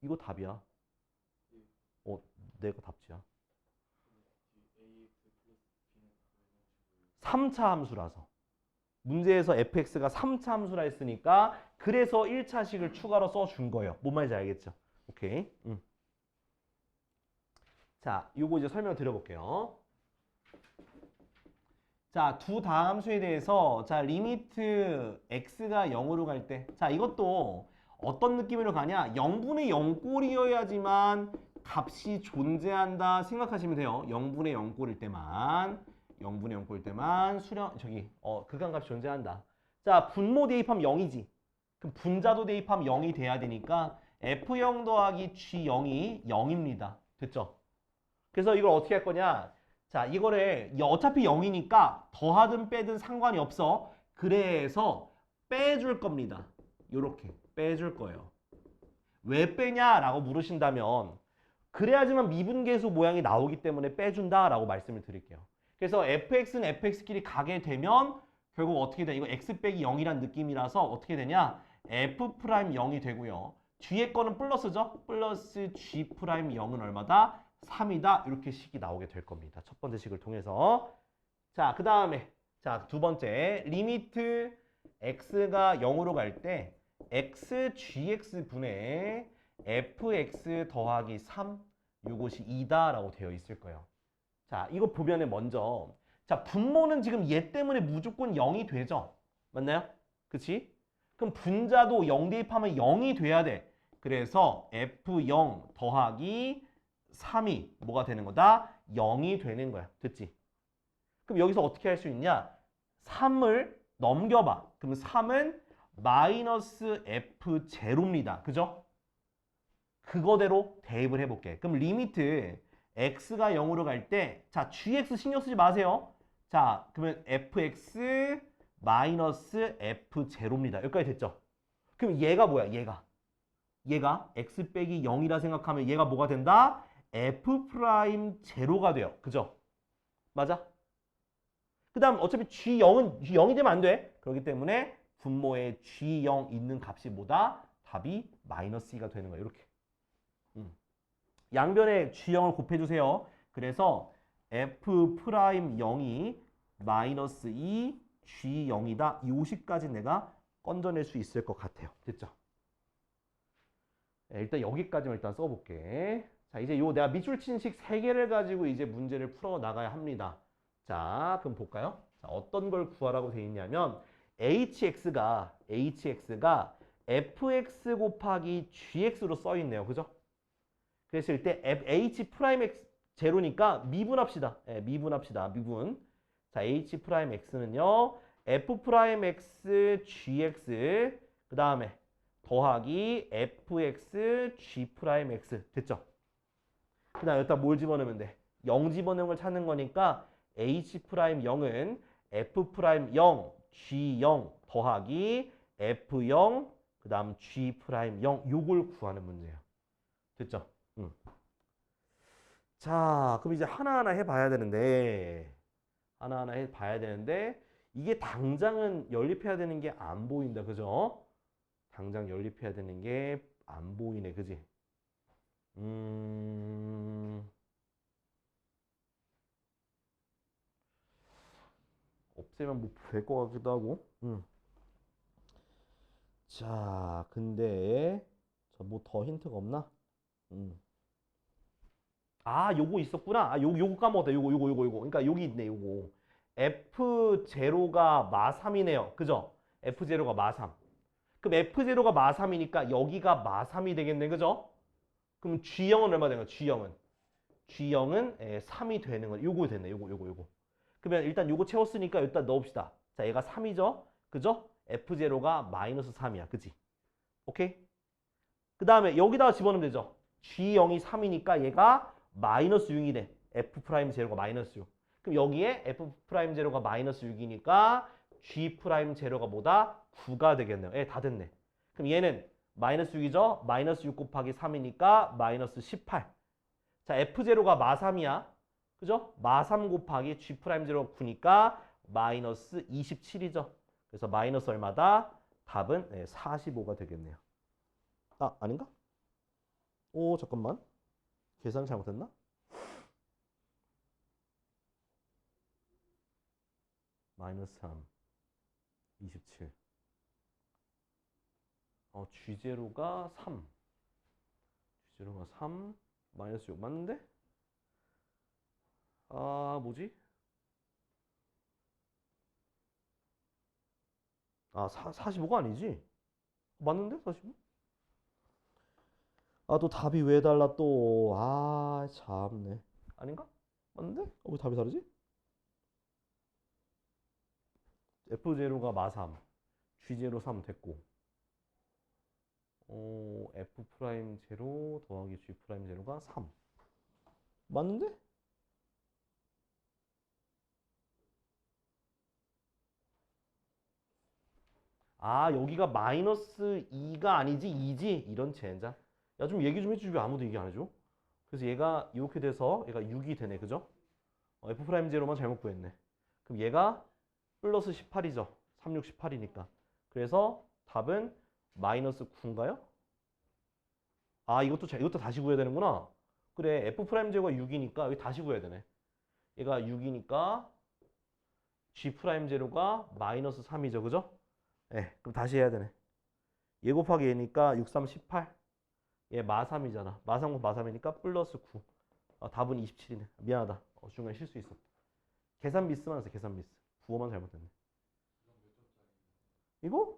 [SPEAKER 1] 이거 답이야. 내가 답지야. 3차 함수라서. 문제에서 fx가 3차 함수라 했으니까 그래서 1차식을 추가로 써준 거예요. 뭔 말인지 알겠죠? 오케이. 자, 요거 이제 설명 드려볼게요. 자, 두 다함수에 대해서 자, 리미트 x가 0으로 갈 때 자, 이것도 어떤 느낌으로 가냐? 0분의 0꼴이어야지만 값이 존재한다 생각하시면 돼요. 0분의 0꼴일 때만 수렴 극한값이 존재한다. 자, 분모 대입하면 0이지. 그럼 분자도 대입하면 0이 돼야 되니까 f0 더하기 g0이 0입니다. 됐죠? 그래서 이걸 어떻게 할 거냐? 자, 이거를 어차피 0이니까 더하든 빼든 상관이 없어. 그래서 빼줄 겁니다. 요렇게 빼줄 거예요. 왜 빼냐라고 물으신다면 그래야지만 미분계수 모양이 나오기 때문에 빼준다라고 말씀을 드릴게요. 그래서 fx는 fx끼리 가게 되면 결국 어떻게 돼? 이거 x 빼기 0이란 느낌이라서 어떻게 되냐? f'0이 되고요. 뒤에 거는 플러스죠? 플러스 g'0은 얼마다? 3이다. 이렇게 식이 나오게 될 겁니다. 첫 번째 식을 통해서. 자, 그 다음에 자, 두 번째 리미트 x가 0으로 갈 때 x gx분의 fx 더하기 3 이것이 2다라고 되어 있을 거예요. 자, 이거 보면은 먼저 자, 분모는 지금 얘 때문에 무조건 0이 되죠? 맞나요? 그치? 그럼 분자도 0 대입하면 0이 돼야 돼. 그래서 f0 더하기 3이 뭐가 되는 거다? 0이 되는 거야. 됐지? 그럼 여기서 어떻게 할 수 있냐? 3을 넘겨봐. 그럼 3은 마이너스 f0입니다. 그죠? 그거대로 대입을 해볼게. 그럼 리미트 x가 0으로 갈 때 자, gx 신경 쓰지 마세요. 자, 그러면 fx 마이너스 f0입니다. 여기까지 됐죠? 그럼 얘가 뭐야? 얘가 x 빼기 0이라 생각하면 얘가 뭐가 된다? f'0가 돼요. 그죠? 맞아? 그 다음 어차피 g0은 0이 되면 안 돼. 그렇기 때문에 분모에 g0 있는 값이 뭐다? 답이 마이너스 2가 되는 거야. 이렇게. 양변에 g0을 곱해주세요. 그래서 f'0이 마이너스 2 g0이다. 이 50까지 내가 건져낼 수 있을 것 같아요. 됐죠? 네, 일단 여기까지만 일단 써볼게. 자, 이제 요 내가 밑줄 친 식 3개를 가지고 이제 문제를 풀어 나가야 합니다. 자, 그럼 볼까요? 자, 어떤 걸 구하라고 되어 있냐면 hx가 fx 곱하기 gx로 써 있네요. 그죠? 그랬을 때 h 프라임 x 제로니까 미분합시다. 네, 미분합시다. 미분. 자, h 프라임 x는요. f 프라임 x gx 그 다음에 더하기 fx g 프라임 x 됐죠? 그 다음 여기다 뭘 집어넣으면 돼? 0 집어넣은 걸 찾는 거니까 h 프라임 0은 f 프라임 0 g0 더하기 f0 그 다음 g 프라임 0 요걸 구하는 문제예요. 됐죠? 자, 그럼 이제 하나하나 해봐야 되는데 이게 당장은 연립해야 되는 게 안 보인다. 그죠? 당장 연립해야 되는 게 안 보이네. 그지? 없애면 뭐 될 것 같기도 하고. 자, 근데 저 뭐 더 힌트가 없나? 아, 요거 있었구나. 아, 요거 까먹었다. 요거. 그러니까 여기 있네, 요거. F0가 마3이네요. 그죠? F0가 마3. 그럼 F0가 마3이니까 여기가 마3이 되겠네. 그죠? 그럼 G0은 얼마 되는 거야? G0은 G0은 3이 되는 거. 요거 됐네. 요거. 그러면 일단 요거 채웠으니까 일단 넣읍시다. 자, 얘가 3이죠. 그죠? F0가 마이너스 3이야. 그지? 오케이? 그 다음에 여기다가 집어넣으면 되죠. G0이 3이니까 얘가 마이너스 6이 돼. F'0가 마이너스 6. 그럼 여기에 F'0가 마이너스 6이니까 G'0가 뭐다? 9가 되겠네요. 다 됐네. 그럼 얘는 마이너스 6이죠? 마이너스 6 곱하기 3이니까 마이너스 18. 자, F0가 마3이야. 그죠? 마3 곱하기 G'0가 9니까 마이너스 27이죠. 그래서 마이너스 얼마다? 답은 45가 되겠네요. 아, 아닌가? 오, 잠깐만. 계산 잘못했나? 마이너스 3, 27. G0가 3. G0가 3, 마이너스 6 맞는데? 아, 뭐지? 아, 45가 아니지? 맞는데? 45? 아, 또 답이 왜 달라 또. 아, 참네. 아닌가? 맞는데? 왜 답이 다르지? F0가 마3, G0 3 됐고 F'0 더하기 G'0가 3 맞는데? 아, 여기가 마이너스 2가 아니지 2지? 이런 젠장. 야, 좀 얘기 좀 해주지. 왜 아무도 얘기 안 해줘? 그래서 얘가 이렇게 돼서 얘가 6이 되네. 그죠? F'0만 잘못 구했네. 그럼 얘가 플러스 18이죠. 3, 6, 18이니까. 그래서 답은 마이너스 9인가요? 아, 이것도 다시 구해야 되는구나. 그래, F'0가 6이니까 여기 다시 구해야 되네. 얘가 6이니까 G'0가 마이너스 3이죠. 그죠? 그럼 다시 해야 되네. 얘 곱하기 얘니까 6, 3, 18. 얘 마3이잖아. 마3 곱 마3이니까 플러스 9. 답은 27이네. 미안하다. 중간에 실수 있었다. 계산 미스만 했어. 계산 미스. 부호만 잘못했네. 이건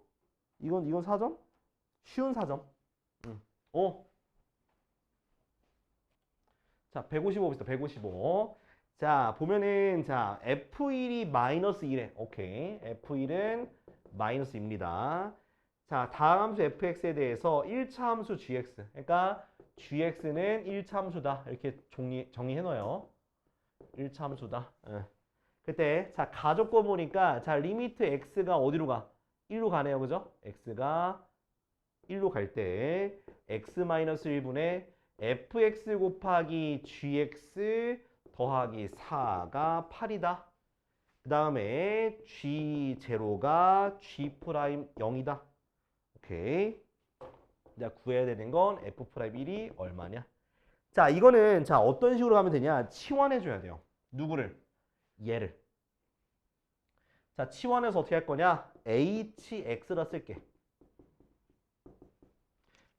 [SPEAKER 1] 4점? 쉬운 4점. 응. 자, 155 봅시다. 155. 자, 보면은 자, F1이 마이너스 1에. 오케이. F1은 마이너스입니다. 자, 다음 함수 fx에 대해서 1차 함수 gx. 그러니까 gx는 1차 함수다. 이렇게 정리해 놓아요. 1차 함수다. 그때 자, 가족거 보니까 자, 리미트 x가 어디로 가? 1로 가네요. 그죠? x가 1로 갈 때 x-1분의 fx 곱하기 gx 더하기 4가 8이다. 그 다음에 G0가 G'0이다. 오케이. 자, 구해야 되는 건 F'1이 얼마냐? 자, 이거는 자, 어떤 식으로 하면 되냐? 치환해 줘야 돼요. 누구를? 얘를. 자, 치환해서 어떻게 할 거냐? HX라 쓸게.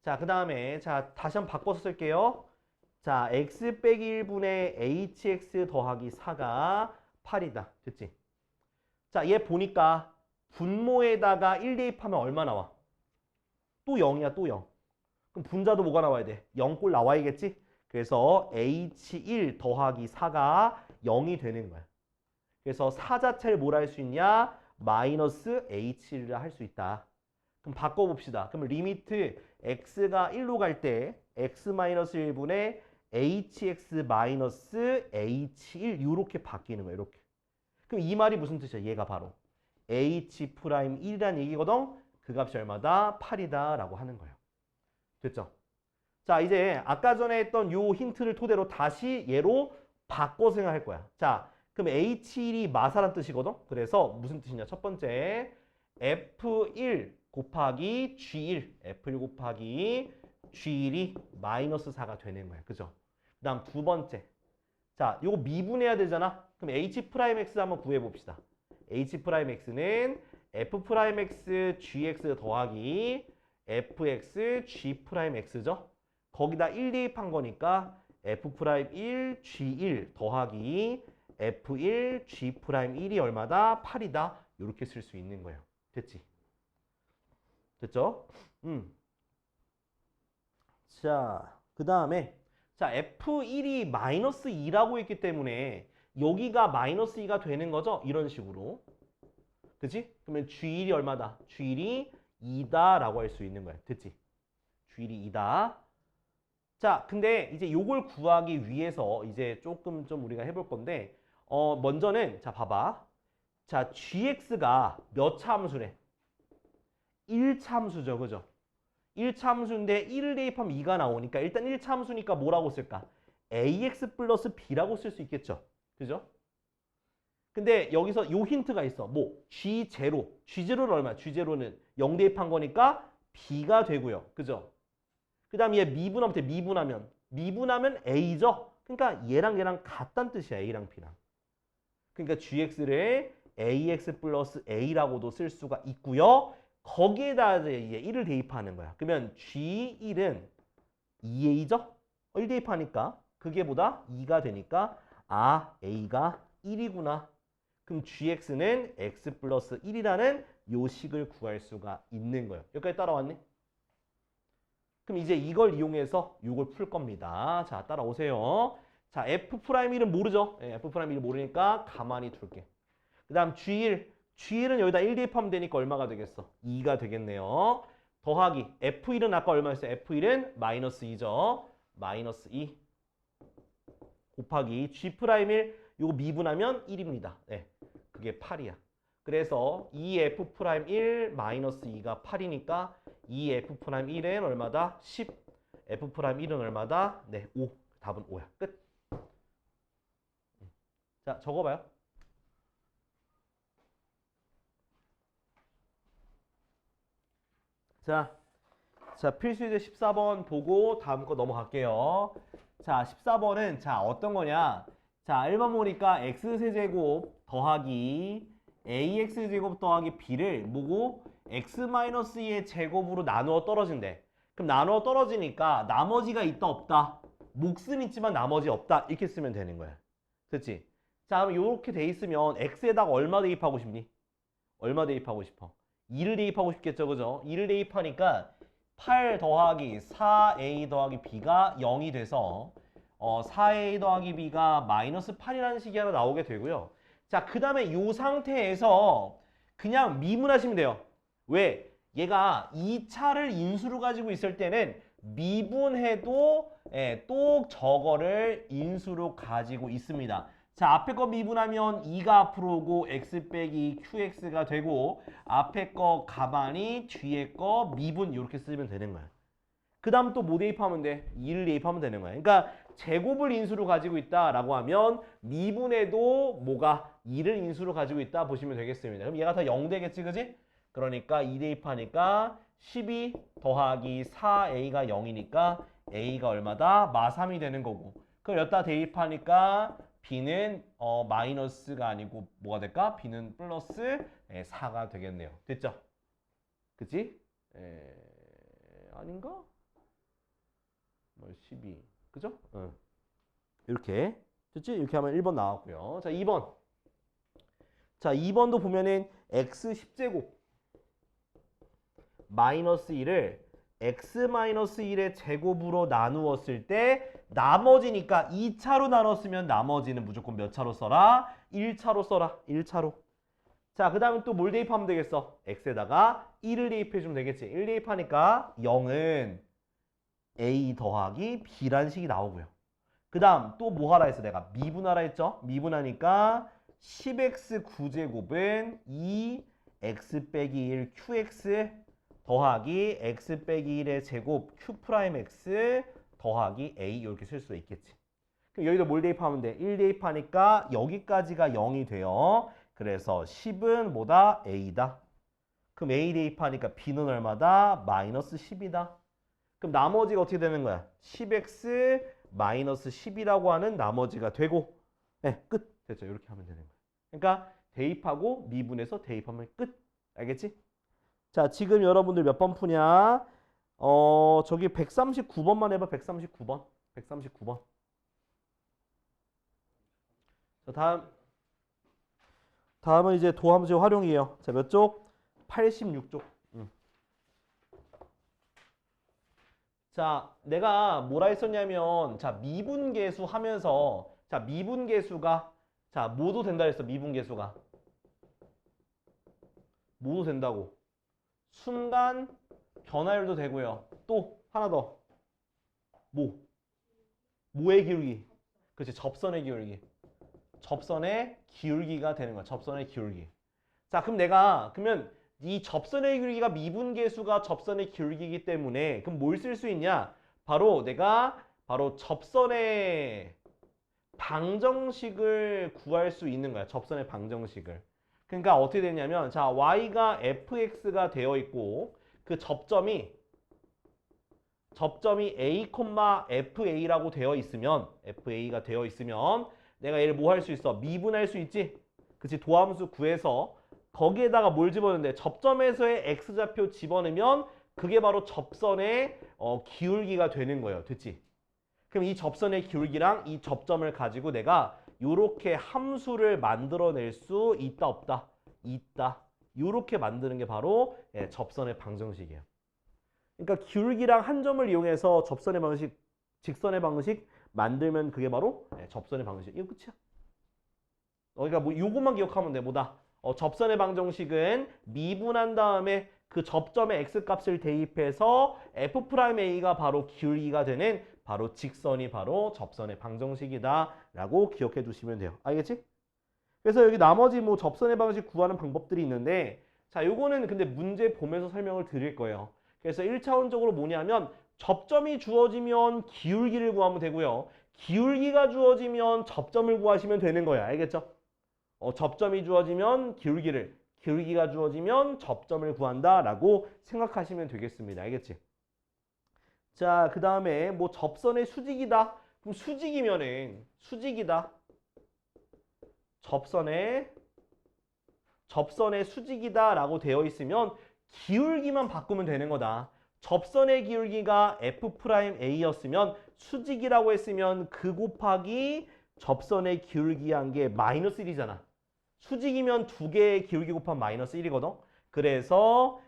[SPEAKER 1] 자, 그 다음에 자, 다시 한번 바꿔서 쓸게요. 자, x 빼기 1분의 hx 더하기 4가 8이다. 됐지? 자, 얘 보니까 분모에다가 1 대입하면 얼마 나와? 또 0이야, 또 0. 그럼 분자도 뭐가 나와야 돼? 0꼴 나와야겠지? 그래서 h1 더하기 4가 0이 되는 거야. 그래서 4 자체를 뭘 할 수 있냐? 마이너스 h1을 할 수 있다. 그럼 바꿔봅시다. 그럼 리미트 x가 1로 갈 때 x-1분의 hx-h1 이렇게 바뀌는 거야. 이렇게. 그럼 이 말이 무슨 뜻이야? 얘가 바로 h'1이란 얘기거든. 그 값이 얼마다? 8이다 라고 하는 거예요. 됐죠? 자, 이제 아까 전에 했던 요 힌트를 토대로 다시 얘로 바꿔 생각할 거야. 자, 그럼 h1이 마사란 뜻이거든. 그래서 무슨 뜻이냐? 첫 번째 f1 곱하기 g1 f1 곱하기 g1이 마이너스 4가 되는 거야. 그죠? 그 다음 두 번째. 자, 요거 미분해야 되잖아. 그럼 h'x 한번 구해봅시다. h'x는 f'x gx 더하기 fx g'x죠. 거기다 1 대입한 거니까 f'1 g1 더하기 f1 g'1이 얼마다? 8이다. 이렇게 쓸 수 있는 거예요. 됐지? 됐죠? 자, 그 다음에 자, F1이 마이너스 2라고 했기 때문에 여기가 마이너스 2가 되는 거죠? 이런 식으로. 그치? 그러면 G1이 얼마다? G1이 2다라고 할 수 있는 거야. 됐지? G1이 2다. 자, 근데 이제 요걸 구하기 위해서 이제 조금 좀 우리가 해볼 건데 먼저는 자, 봐봐. 자, gx가 몇 참수래? 1참수죠. 그죠? 1참수인데 1을 대입하면 2가 나오니까 일단 1참수니까 뭐라고 쓸까? ax 플러스 b라고 쓸 수 있겠죠. 그죠? 근데 여기서 요 힌트가 있어. 뭐 g0. g0는 얼마야? g0는 0 대입한 거니까 b가 되고요. 그죠? 그 다음에 얘 미분하면 돼. 미분하면 a죠. 그러니까 얘랑 같다는 뜻이야. a랑 b랑. 그러니까 gx를 ax 플러스 a라고도 쓸 수가 있고요. 거기에다 이제 1을 대입하는 거야. 그러면 g1은 2a죠? 1 대입하니까 그게 보다 2가 되니까 아, a가 1이구나. 그럼 gx는 x 플러스 1이라는 요 식을 구할 수가 있는 거예요. 여기까지 따라왔네? 그럼 이제 이걸 이용해서 이걸 풀 겁니다. 자, 따라오세요. 자, F'1은 모르죠? 예, F'1을 모르니까 가만히 둘게. 그 다음 G1은 여기다 1 대입하면 되니까 얼마가 되겠어? 2가 되겠네요. 더하기 F1은 아까 얼마였어요? F1은 마이너스 2죠. 마이너스 2 곱하기 G'1 요거 미분하면 1입니다. 네, 그게 8이야. 그래서 2F'1 마이너스 2가 8이니까 2F'1은 얼마다? 10. F'1은 얼마다? 네, 5. 답은 5야. 끝. 자, 적어봐요. 자, 필수제 14번 보고 다음 거 넘어갈게요. 자, 14번은 자, 어떤 거냐? 자, 1번 보니까 x세제곱 더하기 ax제곱 더하기 b를 뭐고? x-2의 제곱으로 나누어 떨어진대. 그럼 나누어 떨어지니까 나머지가 있다 없다? 몫은 있지만 나머지 없다. 이렇게 쓰면 되는 거야. 됐지? 자, 그럼 이렇게 돼 있으면 x에다가 얼마 대입하고 싶니? 얼마 대입하고 싶어? 2를 대입하고 싶겠죠, 그죠? 2를 대입하니까 8 더하기 4a 더하기 b가 0이 돼서 4a 더하기 b가 마이너스 8이라는 식이 하나 나오게 되고요. 자, 그 다음에 이 상태에서 그냥 미분하시면 돼요. 왜? 얘가 2차를 인수로 가지고 있을 때는 미분해도 또 저거를 인수로 가지고 있습니다. 자, 앞에 거 미분하면 2가 앞으로 오고 x 빼기 qx가 되고 앞에 거 가만히 뒤에 거 미분 이렇게 쓰면 되는 거야. 그 다음 또 뭐 대입하면 돼? 2를 대입하면 되는 거야. 그러니까 제곱을 인수로 가지고 있다라고 하면 미분에도 뭐가 2를 인수로 가지고 있다 보시면 되겠습니다. 그럼 얘가 다 0 되겠지, 그지? 그러니까 2 대입하니까 12 더하기 4a가 0이니까 a가 얼마다? 마3이 되는 거고. 그걸 여기다 대입하니까 b는 마이너스가 아니고 뭐가 될까? b는 플러스 4가 되겠네요. 됐죠? 그치? 아닌가? 12. 그죠? 응. 이렇게. 됐지? 이렇게 하면 1번 나왔고요. 자, 2번. 자, 2번도 보면은 x 10제곱 마이너스 1을 x-1의 제곱으로 나누었을 때 나머지니까 2차로 나눴으면 나머지는 무조건 몇 차로 써라? 1차로 써라. 1차로. 자, 그 다음에 또 뭘 대입하면 되겠어? x에다가 1을 대입해주면 되겠지. 1 대입하니까 0은 a 더하기 b라는 식이 나오고요. 그 다음 또 뭐 하라 했어? 내가 미분하라 했죠? 미분하니까 10x 9제곱은 2x 빼기 1 qx 더하기 x 빼기 1의 제곱 q 프라임 x 더하기 a 이렇게 쓸 수 있겠지. 그럼 여기도 뭘 대입하면 돼? 1 대입하니까 여기까지가 0이 돼요. 그래서 10은 뭐다? a다. 그럼 a 대입하니까 b는 얼마다? 마이너스 10이다. 그럼 나머지가 어떻게 되는 거야? 10x 마이너스 10이라고 하는 나머지가 되고 네, 끝. 됐죠. 이렇게 하면 되는 거야. 그러니까 대입하고 미분해서 대입하면 끝. 알겠지? 자, 지금 여러분들 몇 번 푸냐? 저기 139번만 해봐. 139번. 139번. 자, 다음은 이제 도함수의 활용이에요. 자, 몇 쪽? 86쪽. 자, 내가 뭐라 했었냐면, 자, 미분계수 하면서, 자, 미분계수가, 자, 뭐도 된다 했어, 미분계수가. 뭐도 된다고. 순간 변화율도 되고요. 또, 하나 더. 뭐? 뭐의 기울기? 그렇지, 접선의 기울기. 접선의 기울기가 되는 거야, 접선의 기울기. 자, 그럼 내가, 그러면 이 접선의 기울기가 미분계수가 접선의 기울기이기 때문에 그럼 뭘 쓸 수 있냐? 바로 내가 바로 접선의 방정식을 구할 수 있는 거야. 접선의 방정식을. 그러니까 어떻게 되냐면 자, y가 fx가 되어 있고 그 접점이 a, fa라고 되어 있으면 fa가 되어 있으면 내가 얘를 뭐 할 수 있어? 미분할 수 있지? 그치? 도함수 구해서 거기에다가 뭘 집어넣는데 접점에서의 x좌표 집어넣으면 그게 바로 접선의 기울기가 되는 거예요. 됐지? 그럼 이 접선의 기울기랑 이 접점을 가지고 내가 요렇게 함수를 만들어낼 수 있다 없다? 있다. 요렇게 만드는 게 바로 접선의 방정식이에요. 그러니까 기울기랑 한 점을 이용해서 접선의 방식, 직선의 방식 만들면 그게 바로 접선의 방식. 이거 끝이야. 그러니까 뭐 요것만 기억하면 돼. 뭐다? 접선의 방정식은 미분한 다음에 그 접점의 x값을 대입해서 f'a가 바로 기울기가 되는 바로 직선이 바로 접선의 방정식이다 라고 기억해 두시면 돼요. 알겠지? 그래서 여기 나머지 뭐 접선의 방식 구하는 방법들이 있는데 자, 요거는 근데 문제 보면서 설명을 드릴 거예요. 그래서 1차원적으로 뭐냐면 접점이 주어지면 기울기를 구하면 되고요. 기울기가 주어지면 접점을 구하시면 되는 거예요. 알겠죠? 접점이 주어지면 기울기가 주어지면 접점을 구한다라고 생각하시면 되겠습니다. 알겠지? 자, 그 다음에 뭐 접선의 수직이다. 그럼 수직이다. 접선의 수직이다라고 되어 있으면 기울기만 바꾸면 되는 거다. 접선의 기울기가 f'a였으면 수직이라고 했으면 그 곱하기 접선의 기울기 한 게 마이너스 1이잖아. 수직이면 두 개의 기울기 곱하면 마이너스 1이거든. 그래서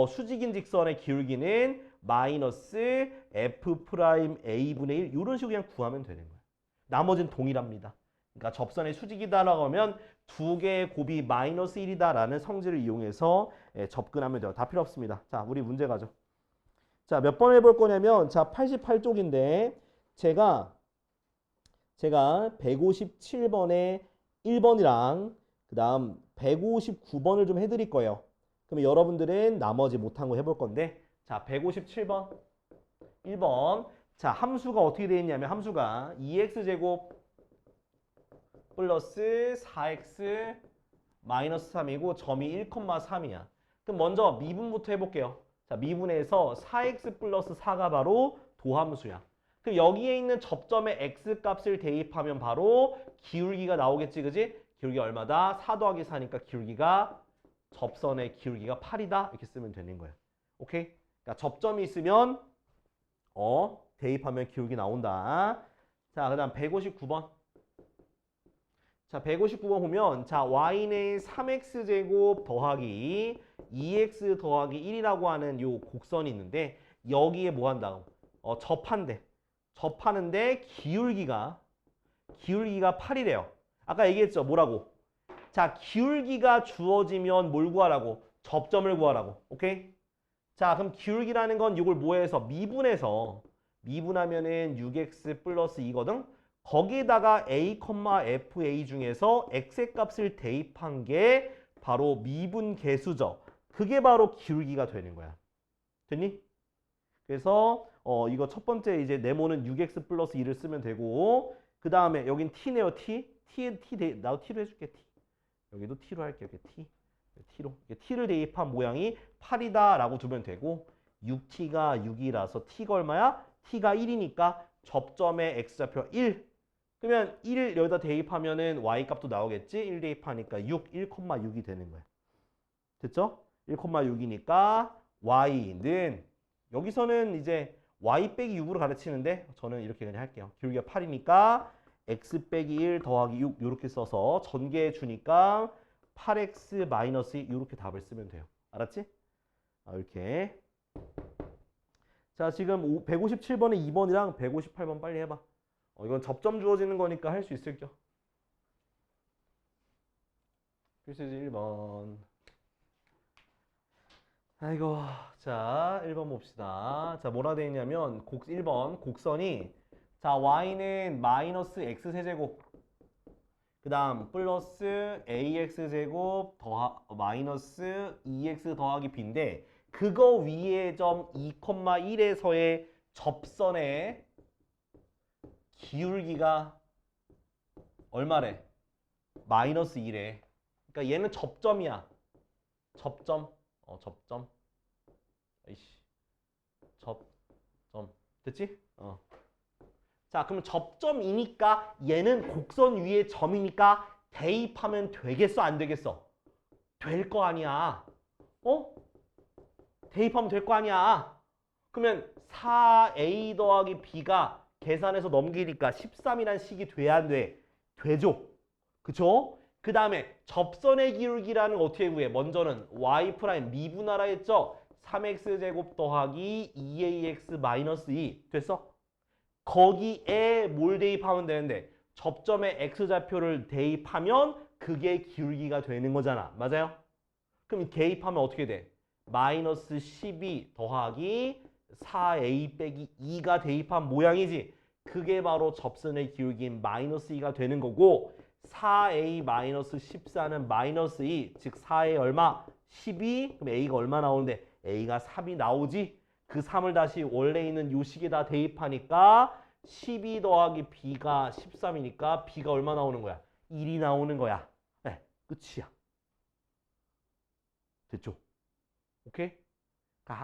[SPEAKER 1] 수직인 직선의 기울기는 마이너스 f'a분의 1 이런 식으로 그냥 구하면 되는 거야. 나머지는 동일합니다. 그러니까 접선의 수직이다라고 하면 두 개의 곱이 마이너스 1이다라는 성질을 이용해서 접근하면 돼요. 다 필요 없습니다. 자, 우리 문제 가죠. 자, 몇 번 해볼 거냐면 자, 88쪽인데 제가 157번에 1번이랑 그 다음 159번을 좀 해드릴 거예요. 그러면 여러분들은 나머지 못한 거 해볼 건데 자, 157번 1번 자, 함수가 어떻게 되어 있냐면 함수가 2x제곱 플러스 4x 마이너스 3이고 점이 1,3이야. 그럼 먼저 미분부터 해볼게요. 자, 미분에서 4x 플러스 4가 바로 도함수야. 그럼 여기에 있는 접점의 x값을 대입하면 바로 기울기가 나오겠지, 그지? 기울기 얼마다? 4 더하기 4니까 기울기가 접선의 기울기가 8이다 이렇게 쓰면 되는 거예요. 오케이? 그러니까 접점이 있으면 대입하면 기울기 나온다. 자, 그다음 159번. 자, 159번 보면 자, y는 3x제곱 더하기 2x 더하기 1이라고 하는 요 곡선이 있는데 여기에 뭐 한다고? 접하는데 기울기가 8이래요. 아까 얘기했죠? 뭐라고? 자, 기울기가 주어지면 뭘 구하라고? 접점을 구하라고. 오케이? 자, 그럼 기울기라는 건 이걸 뭐해서? 미분하면은 6x 플러스 2거든? 거기에다가 a, fa 중에서 x의 값을 대입한 게 바로 미분 계수죠. 그게 바로 기울기가 되는 거야. 됐니? 그래서 이거 첫 번째 이제 네모는 6x 플러스 2를 쓰면 되고 그 다음에 여긴 t네요. 나도 t로 해줄게. t. 여기도 t로 할게. 이렇게 t로. t를 대입한 모양이 8이다 라고 두면 되고 6t가 6이라서 t가 얼마야? t가 1이니까 접점의 x좌표 1. 그러면 1 여기다 대입하면은 y 값도 나오겠지? 1 대입하니까 1,6이 되는 거야. 됐죠? 1,6이니까 y는 여기서는 이제 y 빼기 6으로 가르치는데 저는 이렇게 그냥 할게요. 기울기가 8이니까 x 빼기 1 더하기 6 이렇게 써서 전개해 주니까 8x 마이너스 2 이렇게 답을 쓰면 돼요. 알았지? 이렇게. 자, 지금 157번에 2번이랑 158번 빨리 해봐. 이건 접점 주어지는 거니까 할 수 있을겨. 필수지 1번. 아이고, 자, 1번 봅시다. 자, 뭐라 돼 있냐면 1번 곡선이 자, y는 마이너스 x 세제곱 그 다음 플러스 ax 제곱 마이너스 2x 더하기 b인데 그거 위에 점 2,1에서의 접선의 기울기가 얼마래? 마이너스 1에. 그러니까 얘는 접점이야. 접점. 접점. 아이씨. 접점. 됐지? 자, 그럼 접점이니까 얘는 곡선 위에 점이니까 대입하면 되겠어? 안 되겠어? 될 거 아니야. 대입하면 될 거 아니야. 그러면 4a 더하기 b가 계산해서 넘기니까 13이란 식이 돼야 안 돼? 되죠? 그쵸? 그 다음에 접선의 기울기라는 거 어떻게 구해? 먼저는 y 프라임 미분하라 했죠? 3x제곱 더하기 2ax 마이너스 2 됐어? 거기에 뭘 대입하면 되는데 접점의 x좌표를 대입하면 그게 기울기가 되는 거잖아. 맞아요? 그럼 대입하면 어떻게 돼? 마이너스 12 더하기 4a 빼기 2가 대입한 모양이지. 그게 바로 접선의 기울기인 마이너스 2가 되는 거고 4a 마이너스 14는 마이너스 2, 즉 4a 얼마? 12? 그럼 a가 얼마 나오는데? a가 3이 나오지? 그 3을 다시 원래 있는 요 식에다 대입하니까 12 더하기 b가 13이니까 b가 얼마 나오는 거야? 1이 나오는 거야. 네, 끝이야. 됐죠? 오케이?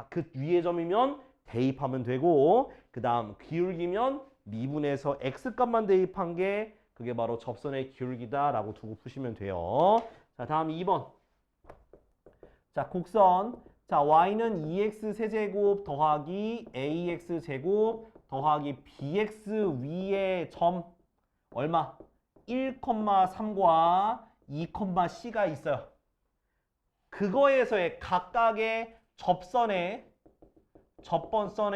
[SPEAKER 1] 그 위의 점이면 대입하면 되고 그 다음 기울기면 미분해서 x값만 대입한 게 그게 바로 접선의 기울기다라고 두고 푸시면 돼요. 자, 다음 2번. 자, 곡선. 자, y는 2x 세제곱 더하기 ax 제곱 더하기 bx 위의 점 얼마? 1,3과 2,c가 있어요. 그거에서의 각각의 접선의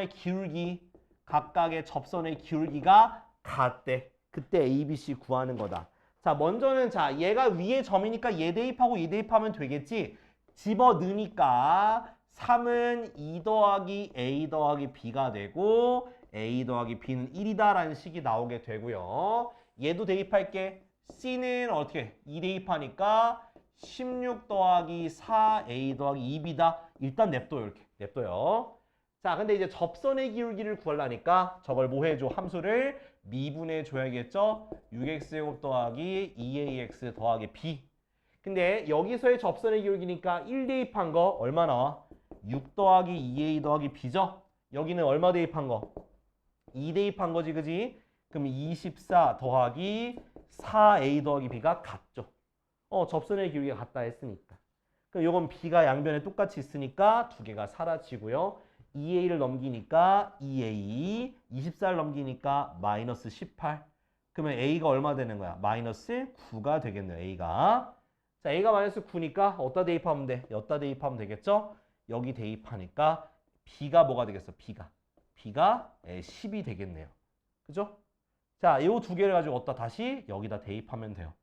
[SPEAKER 1] 기울기, 각각의 접선의 기울기가 같대. 그때 a, b, c 구하는 거다. 자, 먼저는 자, 얘가 위의 점이니까 얘 대입하고 얘 대입하면 되겠지. 집어넣으니까 3은 2 더하기 a 더하기 b가 되고 a 더하기 b는 1이다라는 식이 나오게 되고요. 얘도 대입할게. c는 어떻게? 2 대입하니까 16 더하기 4a 더하기 2b다. 일단 냅둬요. 이렇게 냅둬요. 자, 근데 이제 접선의 기울기를 구하려니까 저걸 뭐 해줘? 함수를 미분해 줘야겠죠? 6x제곱 더하기 2ax 더하기 b. 근데 여기서의 접선의 기울기니까 1 대입한 거 얼마 나와? 6 더하기 2a 더하기 b죠? 여기는 얼마 대입한 거? 2 대입한 거지, 그지? 그럼 24 더하기 4a 더하기 b가 같죠? 접선의 기울기가 같다 했으니까. 그럼 요건 b가 양변에 똑같이 있으니까 두 개가 사라지고요. 2a를 넘기니까 2a, 24를 넘기니까 마이너스 18. 그러면 a가 얼마 되는 거야? 마이너스 9가 되겠네요, a가. 자, a가 마이너스 9니까 어디다 대입하면 돼? 여기다 대입하면 되겠죠? 여기 대입하니까 b가 뭐가 되겠어? b가 10이 되겠네요. 그죠? 자, 이 두 개를 가지고 어디다 다시 여기다 대입하면 돼요.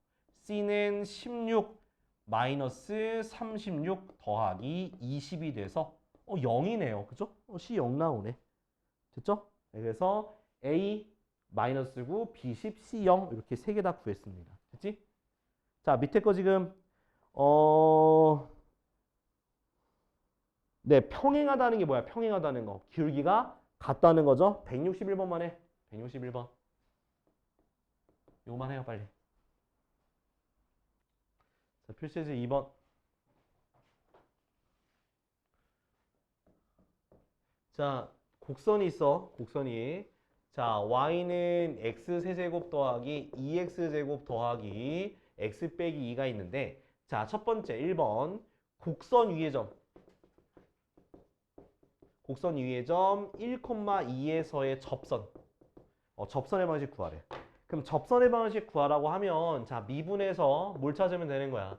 [SPEAKER 1] c는 16 마이너스 36 더하기 20이 돼서 0이네요. 그죠? c 0 나오네. 됐죠? 그래서 a 마이너스 9, b 10, c 0 이렇게 세 개 다 구했습니다. 됐지? 자, 밑에 거 지금 네, 평행하다는 게 뭐야? 평행하다는 거. 기울기가 같다는 거죠? 161번만 해. 161번. 요거만 해요, 빨리. 자, 필수제 2번. 자, 곡선이 있어. 곡선이. 자, y는 x 세제곱 더하기 2x제곱 더하기 x 빼기 2가 있는데 자, 첫 번째 1번 곡선 위의 점. 곡선 위의 점 1,2에서의 접선. 접선의 방식 구하래. 그럼 접선의 방식 구하라고 하면 자, 미분해서 뭘 찾으면 되는 거야?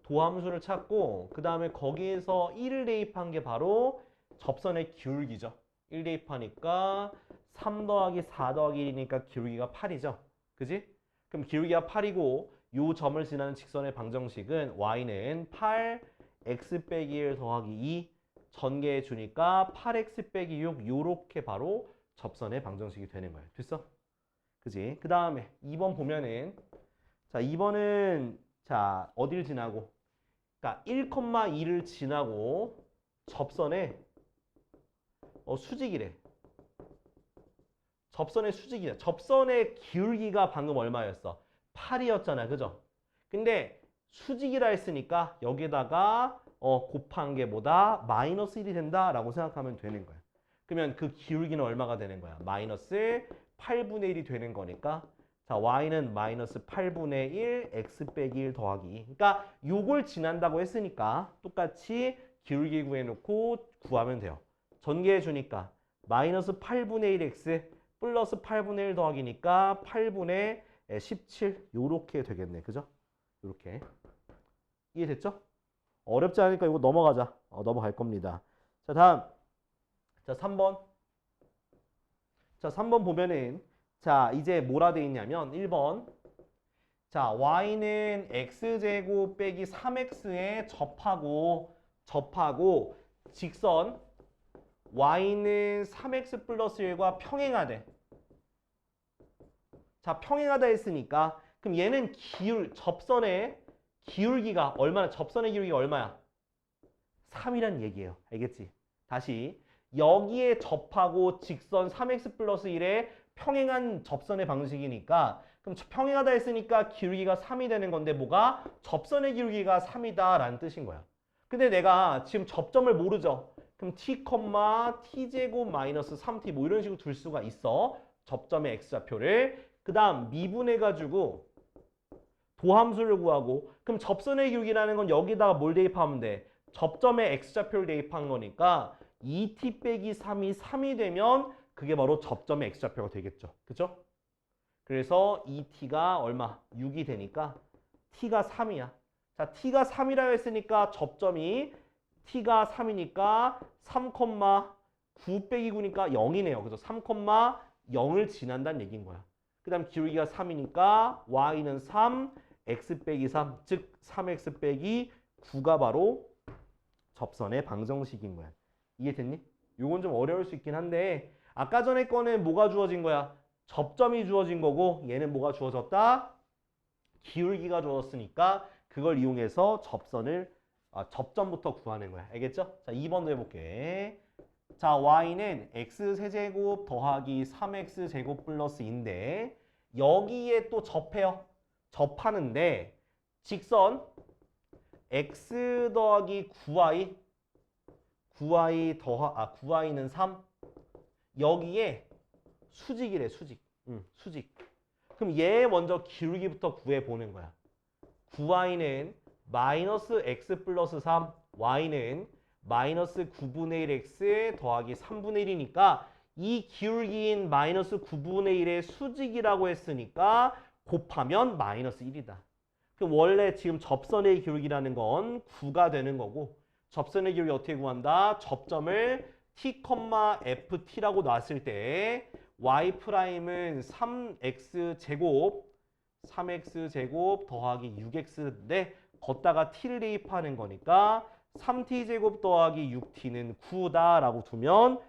[SPEAKER 1] 도함수를 찾고 그 다음에 거기에서 1을 대입한 게 바로 접선의 기울기죠. 1 대입하니까 3 더하기 4 더하기 1이니까 기울기가 8이죠. 그지? 그럼 기울기가 8이고 요 점을 지나는 직선의 방정식은 y는 8 x 빼기 1 더하기 2 전개해 주니까 8x 빼기 6 요렇게 바로 접선의 방정식이 되는 거예요. 됐어? 그지? 그 다음에 2번 보면은 자 2번은 자 어딜 지나고 그러니까 1,2를 지나고 접선의 수직이래. 접선의 수직이야. 접선의 기울기가 방금 얼마였어? 8이었잖아. 그죠? 근데 수직이라 했으니까 여기다가 곱한 게 뭐다? 마이너스 1이 된다라고 생각하면 되는 거야. 그러면 그 기울기는 얼마가 되는 거야? 마이너스 8분의 1이 되는 거니까 자 y는 마이너스 8분의 1 x 빼기 1 더하기 2. 그러니까 요걸 지난다고 했으니까 똑같이 기울기 구해놓고 구하면 돼요. 전개해 주니까 마이너스 8분의 1 x 플러스 8분의 1 더하기니까 8분의 17 요렇게 되겠네. 그죠? 요렇게. 이해됐죠? 어렵지 않으니까 이거 넘어가자. 넘어갈 겁니다. 자, 다음. 자, 3번. 자, 3번 보면은 자, 이제 뭐라 돼 있냐면 1번. 자, y는 x제곱 빼기 3x에 접하고 직선 y는 3x 플러스 1과 평행하대. 자, 평행하다 했으니까 그럼 얘는 접선의 기울기가 얼마나 접선의 기울기가 얼마야? 3이란 얘기예요. 알겠지? 다시 여기에 접하고 직선 3x 플러스 1에 평행한 접선의 방식이니까 그럼 평행하다 했으니까 기울기가 3이 되는 건데 뭐가? 접선의 기울기가 3이다 라는 뜻인 거야. 근데 내가 지금 접점을 모르죠? 그럼 t, t제곱 마이너스 3t 뭐 이런 식으로 둘 수가 있어. 접점의 x좌표를. 그 다음 미분해가지고 도함수를 구하고 그럼 접선의 기울기라는 건 여기다가 뭘 대입하면 돼? 접점의 x좌표를 대입한 거니까 2t 빼기 3이 3이 되면 그게 바로 접점의 x좌표가 되겠죠. 그죠? 그래서 2t가 얼마? 6이 되니까 t가 3이야. 자, t가 3이라고 했으니까 접점이 t가 3이니까 3,9 빼기 9니까 0이네요. 그래서 3,0을 지난다는 얘기인 거야. 그 다음 기울기가 3이니까 y는 3, x 빼기 3, 즉 3x 빼기 9가 바로 접선의 방정식인 거야. 이해됐니? 요건 좀 어려울 수 있긴 한데 아까 전에 거는 뭐가 주어진 거야? 접점이 주어진 거고 얘는 뭐가 주어졌다? 기울기가 주어졌으니까 그걸 이용해서 접점부터 구하는 거야. 알겠죠? 자, 2번도 해볼게. 자, y는 x세제곱 더하기 3x제곱 플러스인데 여기에 또 접해요. 접하는데 직선 x 더하기 9y는 3 여기에 수직이래. 수직. 수직. 그럼 얘 먼저 기울기부터 구해보는 거야. 9y는 마이너스 x 플러스 3 y는 마이너스 9분의 1x 더하기 3분의 1이니까 이 기울기인 마이너스 9분의 1의 수직이라고 했으니까 곱하면 마이너스 1이다. 그럼 원래 지금 접선의 기울기라는 건 9가 되는 거고 접선의 기울기 어떻게 구한다? 접점을 t, ft라고 놨을 때 y'은 3x제곱 더하기 6x인데 걷다가 t를 대입하는 거니까 3t제곱 더하기 6t는 9다라고 두면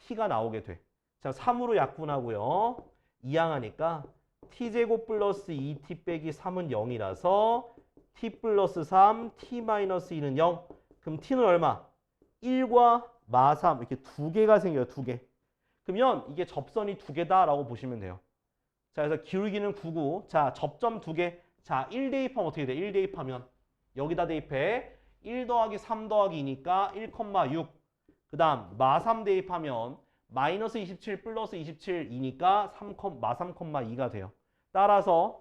[SPEAKER 1] t가 나오게 돼. 자, 3으로 약분하고요. 이항하니까 t제곱 플러스 2t 빼기 3은 0이라서 t 플러스 3, t 마이너스 2는 0. 그럼 t는 얼마? 1과 마3 이렇게 두 개가 생겨요. 두 개. 그러면 이게 접선이 두 개다라고 보시면 돼요. 자, 그래서 기울기는 9고 자, 접점 두 개. 자, 1 대입하면 어떻게 돼? 1 대입하면 여기다 대입해. 1 더하기 3 더하기 2니까 1,6. 그 다음 마3 대입하면 마이너스 27 플러스 27이니까 마3,2가 돼요. 따라서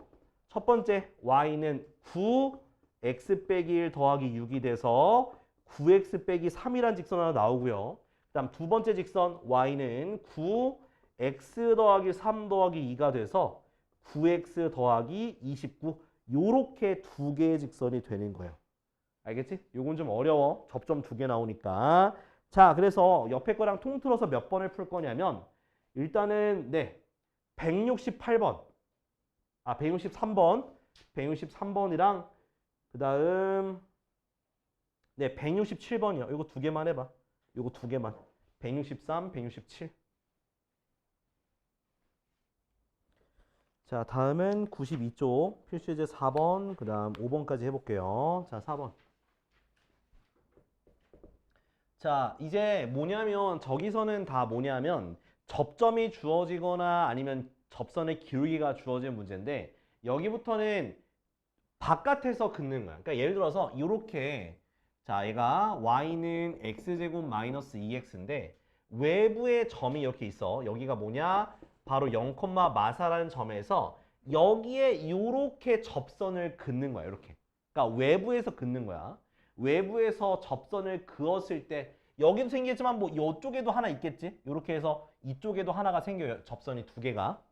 [SPEAKER 1] 첫 번째 y는 9 x 빼기 1 더하기 6이 돼서 9x 빼기 3이란 직선 하나 나오고요. 그 다음 두 번째 직선 y는 9 x 더하기 3 더하기 2가 돼서 9x 더하기 29 요렇게 두 개의 직선이 되는 거예요. 알겠지? 요건 좀 어려워. 접점 두 개 나오니까. 자, 그래서 옆에 거랑 통틀어서 몇 번을 풀 거냐면 일단은 네, 168번. 163번. 163번이랑 그다음 네, 167번이요. 이거 두 개만 해 봐. 이거 두 개만. 163, 167. 자, 다음은 92쪽 필수예제 4번, 그다음 5번까지 해 볼게요. 자, 4번. 자, 이제 뭐냐면 저기서는 다 뭐냐면 접점이 주어지거나 아니면 접선의 기울기가 주어진 문제인데 여기부터는 바깥에서 긋는 거야. 그러니까 예를 들어서 이렇게 자, 얘가 y는 x제곱 마이너스 2x인데 외부에 점이 이렇게 있어. 여기가 뭐냐? 바로 0, 마사라는 점에서 여기에 이렇게 접선을 긋는 거야. 이렇게. 그러니까 외부에서 긋는 거야. 외부에서 접선을 그었을 때 여기도 생기겠지만 뭐 이쪽에도 하나 있겠지. 이렇게 해서 이쪽에도 하나가 생겨요. 접선이 두 개가.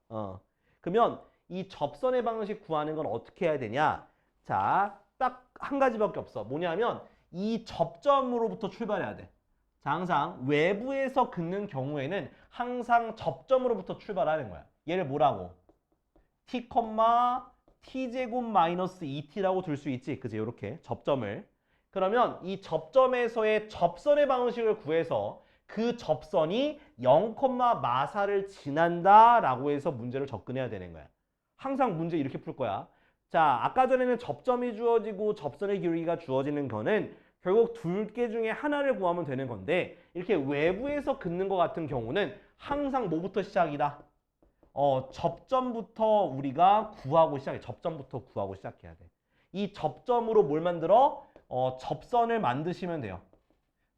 [SPEAKER 1] 그러면 이 접선의 방식 구하는 건 어떻게 해야 되냐? 자, 딱 한 가지밖에 없어. 뭐냐면 이 접점으로부터 출발해야 돼. 자, 항상 외부에서 긋는 경우에는 항상 접점으로부터 출발하는 거야. 얘를 뭐라고? t, t제곱 마이너스 2t라고 둘 수 있지. 그지? 이렇게 접점을. 그러면 이 접점에서의 접선의 방식을 구해서 그 접선이 0, 마사를 지난다라고 해서 문제를 접근해야 되는 거야. 항상 문제 이렇게 풀 거야. 자, 아까 전에는 접점이 주어지고 접선의 기울기가 주어지는 거는 결국 둘 개 중에 하나를 구하면 되는 건데 이렇게 외부에서 긋는 것 같은 경우는 항상 뭐부터 시작이다? 접점부터 우리가 구하고 시작해. 접점부터 구하고 시작해야 돼. 이 접점으로 뭘 만들어? 접선을 만드시면 돼요.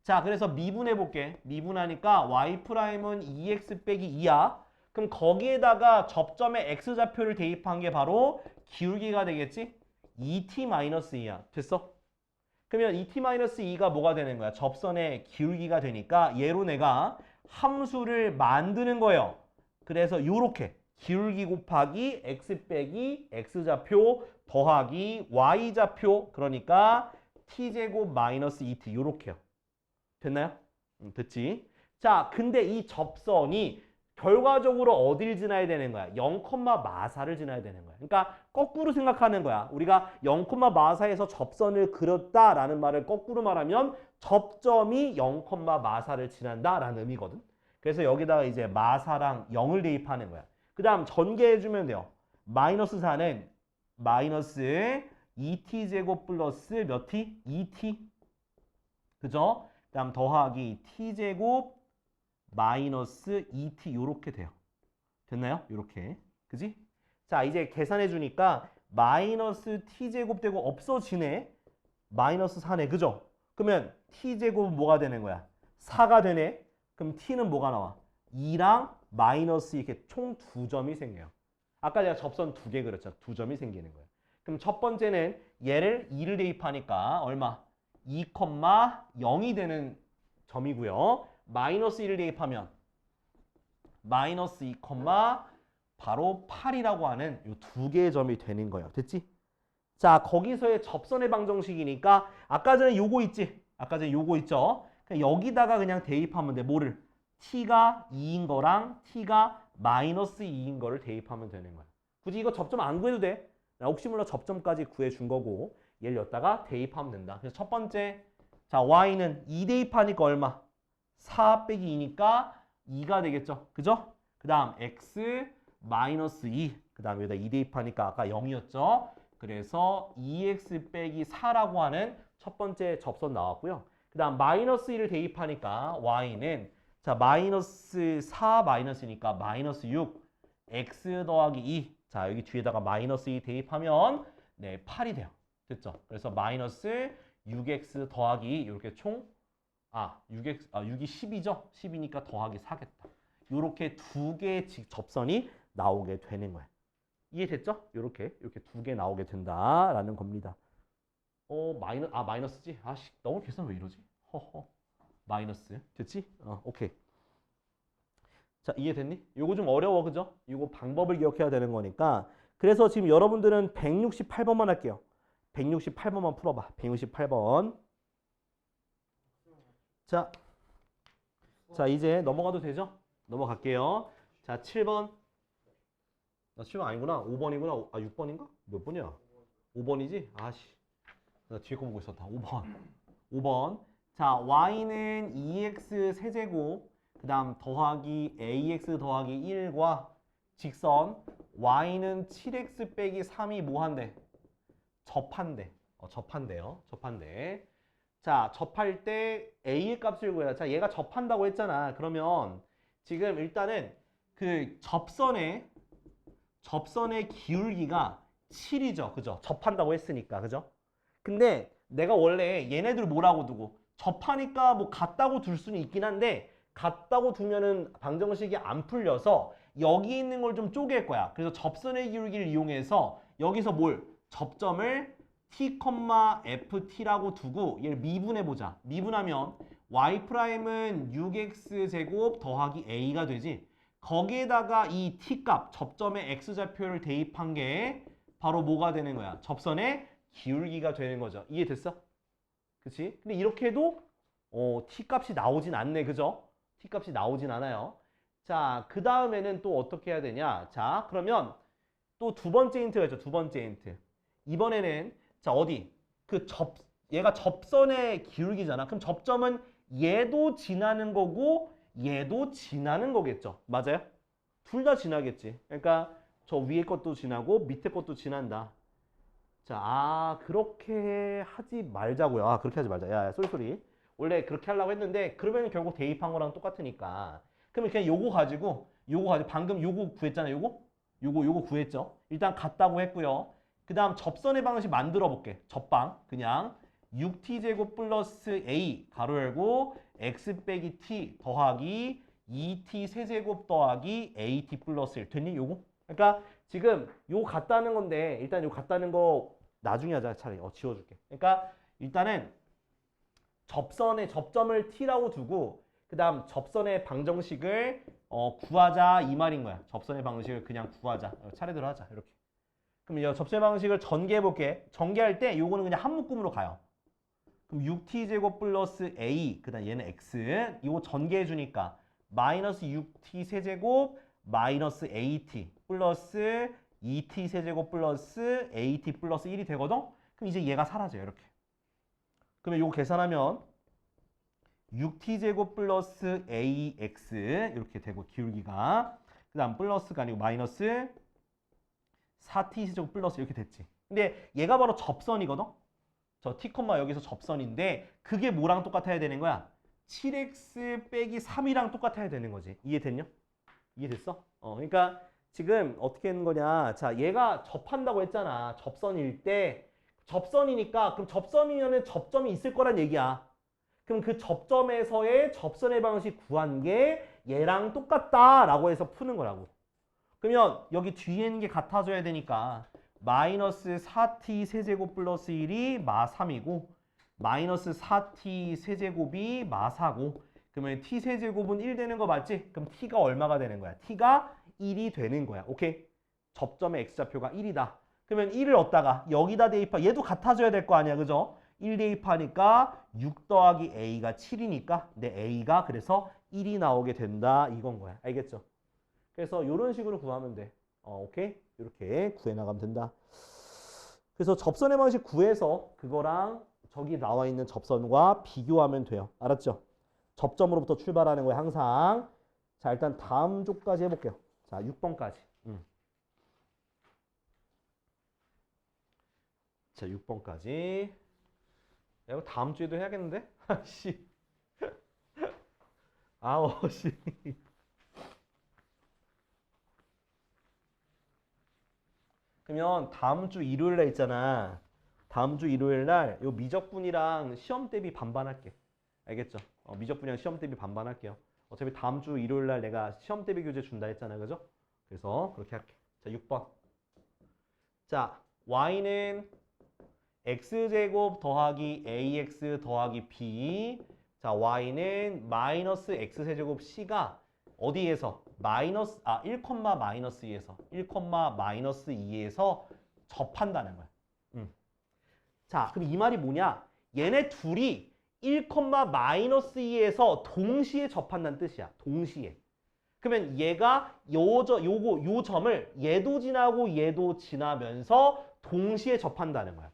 [SPEAKER 1] 자, 그래서 미분해 볼게. 미분하니까 y'은 2x 빼기 2야. 그럼 거기에다가 접점의 x좌표를 대입한 게 바로 기울기가 되겠지? 2t-2야. 됐어? 그러면 2t-2가 뭐가 되는 거야? 접선의 기울기가 되니까 얘로 내가 함수를 만드는 거예요. 그래서 요렇게 기울기 곱하기 x 빼기 x좌표 더하기 y좌표 그러니까 t제곱 마이너스 2t 요렇게요. 됐나요? 됐지? 자, 근데 이 접선이 결과적으로 어딜 지나야 되는 거야? 0, 마사를 지나야 되는 거야. 그러니까 거꾸로 생각하는 거야. 우리가 0, 마사에서 접선을 그렸다라는 말을 거꾸로 말하면 접점이 0, 마사를 지난다라는 의미거든. 그래서 여기다가 이제 마사랑 0을 대입하는 거야. 그 다음 전개해주면 돼요. 마이너스 4는 마이너스 2t제곱 플러스 몇 t? 2t. 그죠? 그 다음 더하기 t제곱 마이너스 2t 요렇게 돼요. 됐나요? 요렇게. 그지? 자, 이제 계산해 주니까 마이너스 t제곱 되고 없어지네. 마이너스 4네. 그죠? 그러면 t제곱은 뭐가 되는 거야? 4가 되네. 그럼 t는 뭐가 나와? 2랑 마이너스 이렇게 총 두 점이 생겨요. 아까 제가 접선 두 개 그렸죠. 두 점이 생기는 거예요. 그럼 첫 번째는 얘를 2를 대입하니까 얼마? 2, 0이 되는 점이고요. 마이너스 1을 대입하면 마이너스 2, 바로 8이라고 하는 이 두 개의 점이 되는 거예요. 됐지? 자, 거기서의 접선의 방정식이니까 아까 전에 요거 있지? 아까 전에 요거 있죠? 그냥 여기다가 그냥 대입하면 돼. 뭐를? t가 2인 거랑 t가 마이너스 2인 거를 대입하면 되는 거야. 굳이 이거 접점 안 구해도 돼. 혹시 몰라 접점까지 구해준 거고 얘를 여기다가 대입하면 된다. 그래서 첫 번째 자 y는 2 대입하니까 얼마? 4 빼기 2니까 2가 되겠죠. 그죠? 그 다음 x 마이너스 2. 그 다음 여기다 2 대입하니까 아까 0이었죠. 그래서 2x 빼기 4라고 하는 첫 번째 접선 나왔고요. 그 다음 마이너스 1을 대입하니까 y는 자 마이너스 4 마이너스니까 마이너스 6 x 더하기 2. 자 여기 뒤에다가 마이너스 2 대입하면 네 8이 돼요. 됐죠? 그래서 마이너스 6x 더하기 이렇게 총 6이 10이죠? 10이니까 더하기 4겠다. 이렇게 두 개의 접선이 나오게 되는 거야. 이해됐죠? 이렇게 두 개 나오게 된다라는 겁니다. 마이너스지? 너무 계산 왜 이러지? 허허. 마이너스. 됐지? 오케이. 자, 이해됐니? 요거 좀 어려워, 그죠? 요거 방법을 기억해야 되는 거니까. 그래서 지금 여러분들은 168번만 할게요. 168번만 풀어봐. 168번. 자, 자, 이제 넘어가도 되죠? 넘어갈게요. 자, 7번. 나 7번 아니구나. 5번이구나. 아, 6번인가? 몇 번이야? 5번이지? 아씨. 나 뒤에 거 보고 있었다. 5번. 5번. 자, y는 2x 세제곱, 그 다음 더하기 ax 더하기 1과 직선 y는 7x 빼기 3이 뭐 한대? 접한대. 접한대요. 접한대. 자, 접할 때 a의 값을 구해라. 자, 얘가 접한다고 했잖아. 그러면 지금 일단은 그 접선의 기울기가 7이죠. 그죠? 접한다고 했으니까. 그죠? 근데 내가 원래 얘네들 뭐라고 두고 접하니까 뭐 같다고 둘 수는 있긴 한데 같다고 두면은 방정식이 안 풀려서 여기 있는 걸 좀 쪼갤 거야. 그래서 접선의 기울기를 이용해서 여기서 뭘? 접점을 t, ft라고 두고 얘를 미분해 보자. 미분하면 y'은 6x제곱 더하기 a가 되지. 거기에다가 이 t값, 접점의 x좌표를 대입한 게 바로 뭐가 되는 거야? 접선의 기울기가 되는 거죠. 이해됐어? 그치? 근데 이렇게 해도 t값이 나오진 않네. 그죠? t값이 나오진 않아요. 자, 그 다음에는 또 어떻게 해야 되냐? 자, 그러면 또 두 번째 힌트가 있죠. 두 번째 힌트. 이번에는 자, 어디? 얘가 접선의 기울기잖아. 그럼 접점은 얘도 지나는 거고 얘도 지나는 거겠죠. 맞아요? 둘 다 지나겠지. 그러니까 저 위에 것도 지나고 밑에 것도 지난다. 자, 그렇게 하지 말자고요. 그렇게 하지 말자. 야, 쏘리. 원래 그렇게 하려고 했는데 그러면 결국 대입한 거랑 똑같으니까. 그러면 그냥 요거 가지고 방금 요거 구했잖아요. 요거 구했죠. 일단 같다고 했고요. 그 다음 접선의 방식 만들어 볼게. 접방. 그냥 6t제곱 플러스 a 가로 열고 x 빼기 t 더하기 2t 세제곱 더하기 at 플러스 1. 됐니? 요거? 그러니까 지금 요거 같다는 건데 일단 요거 같다는 거 나중에 하자. 차라리 지워줄게. 그러니까 일단은 접점을 t라고 두고 그 다음 접선의 방정식을 구하자 이 말인 거야. 접선의 방식을 그냥 구하자. 차례대로 하자. 이렇게. 그럼 이 접선의 방식을 전개해 볼게. 전개할 때 요거는 그냥 한 묶음으로 가요. 그럼 6t제곱 플러스 a 그 다음 얘는 x 이거 전개해 주니까 마이너스 6t 세제곱 마이너스 at 플러스 2t 세제곱 플러스 at 플러스 1이 되거든? 그럼 이제 얘가 사라져요. 이렇게. 그러면 요거 계산하면 6t제곱 플러스 ax 이렇게 되고 기울기가 그 다음 플러스가 아니고 마이너스 4t 세제곱 플러스 이렇게 됐지. 근데 얘가 바로 접선이거든? 저 t, 여기서 접선인데 그게 뭐랑 똑같아야 되는 거야? 7x 빼기 3이랑 똑같아야 되는 거지. 이해됐냐? 이해됐어? 그러니까 지금 어떻게 하는 거냐. 자, 얘가 접한다고 했잖아. 접선일 때. 접선이니까 그럼 접선이면은 접점이 있을 거란 얘기야. 그럼 그 접점에서의 접선의 방식 구한 게 얘랑 똑같다라고 해서 푸는 거라고. 그러면 여기 뒤에 있는 게 같아져야 되니까 마이너스 4t 세제곱 플러스 1이 마 3이고 마이너스 4t 세제곱이 마 4고 그러면 t 세제곱은 1 되는 거 맞지? 그럼 t가 얼마가 되는 거야? t가 1이 되는 거야. 오케이? 접점의 x좌표가 1이다. 그러면 1을 얻다가 여기다 대입하 얘도 같아져야 될 거 아니야. 그죠? 1 대입하니까 6 더하기 a가 7이니까 내 a가 그래서 1이 나오게 된다. 이건 거야. 알겠죠? 그래서 이런 식으로 구하면 돼. 오케이? 이렇게 구해 나가면 된다. 그래서 접선의 방식 구해서 그거랑 저기 나와 있는 접선과 비교하면 돼요. 알았죠? 접점으로부터 출발하는 거예요. 항상. 자, 일단 다음 쪽까지 해볼게요. 자, 6번까지. 자, 6번까지. 야, 이거 다음 주에도 해야겠는데? 씨. 씨. 그러면 다음 주 일요일 날 있잖아. 다음 주 일요일 날 요 미적분이랑 시험 대비 반반 할게. 알겠죠? 미적분이랑 시험 대비 반반 할게요. 어차피 다음 주 일요일 날 내가 시험 대비 교재 준다 했잖아. 그죠? 그래서 그렇게 할게. 자, 6번. 자, y는 x제곱 더하기 ax 더하기 b. 자, y는 마이너스 x세제곱 c가 어디에서? 1, 마이너스 2에서 1, 마이너스 2에서 접한다는 거야. 자, 그럼 이 말이 뭐냐? 얘네 둘이 1,-2에서 동시에 접한다는 뜻이야. 동시에. 그러면 얘가 요 점을 얘도 지나고 얘도 지나면서 동시에 접한다는 거야.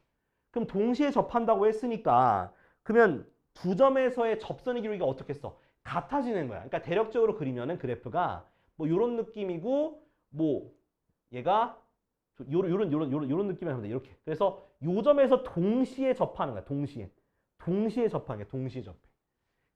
[SPEAKER 1] 그럼 동시에 접한다고 했으니까 그러면 두 점에서의 접선의 기울기가 어떻겠어? 같아지는 거야. 그러니까 대략적으로 그리면은 그래프가 뭐 요런 느낌이고 뭐 얘가 요런 느낌이 나면 돼. 이렇게. 그래서 요 점에서 동시에 접하는 거야. 동시에 접하는 거야. 동시에 접해.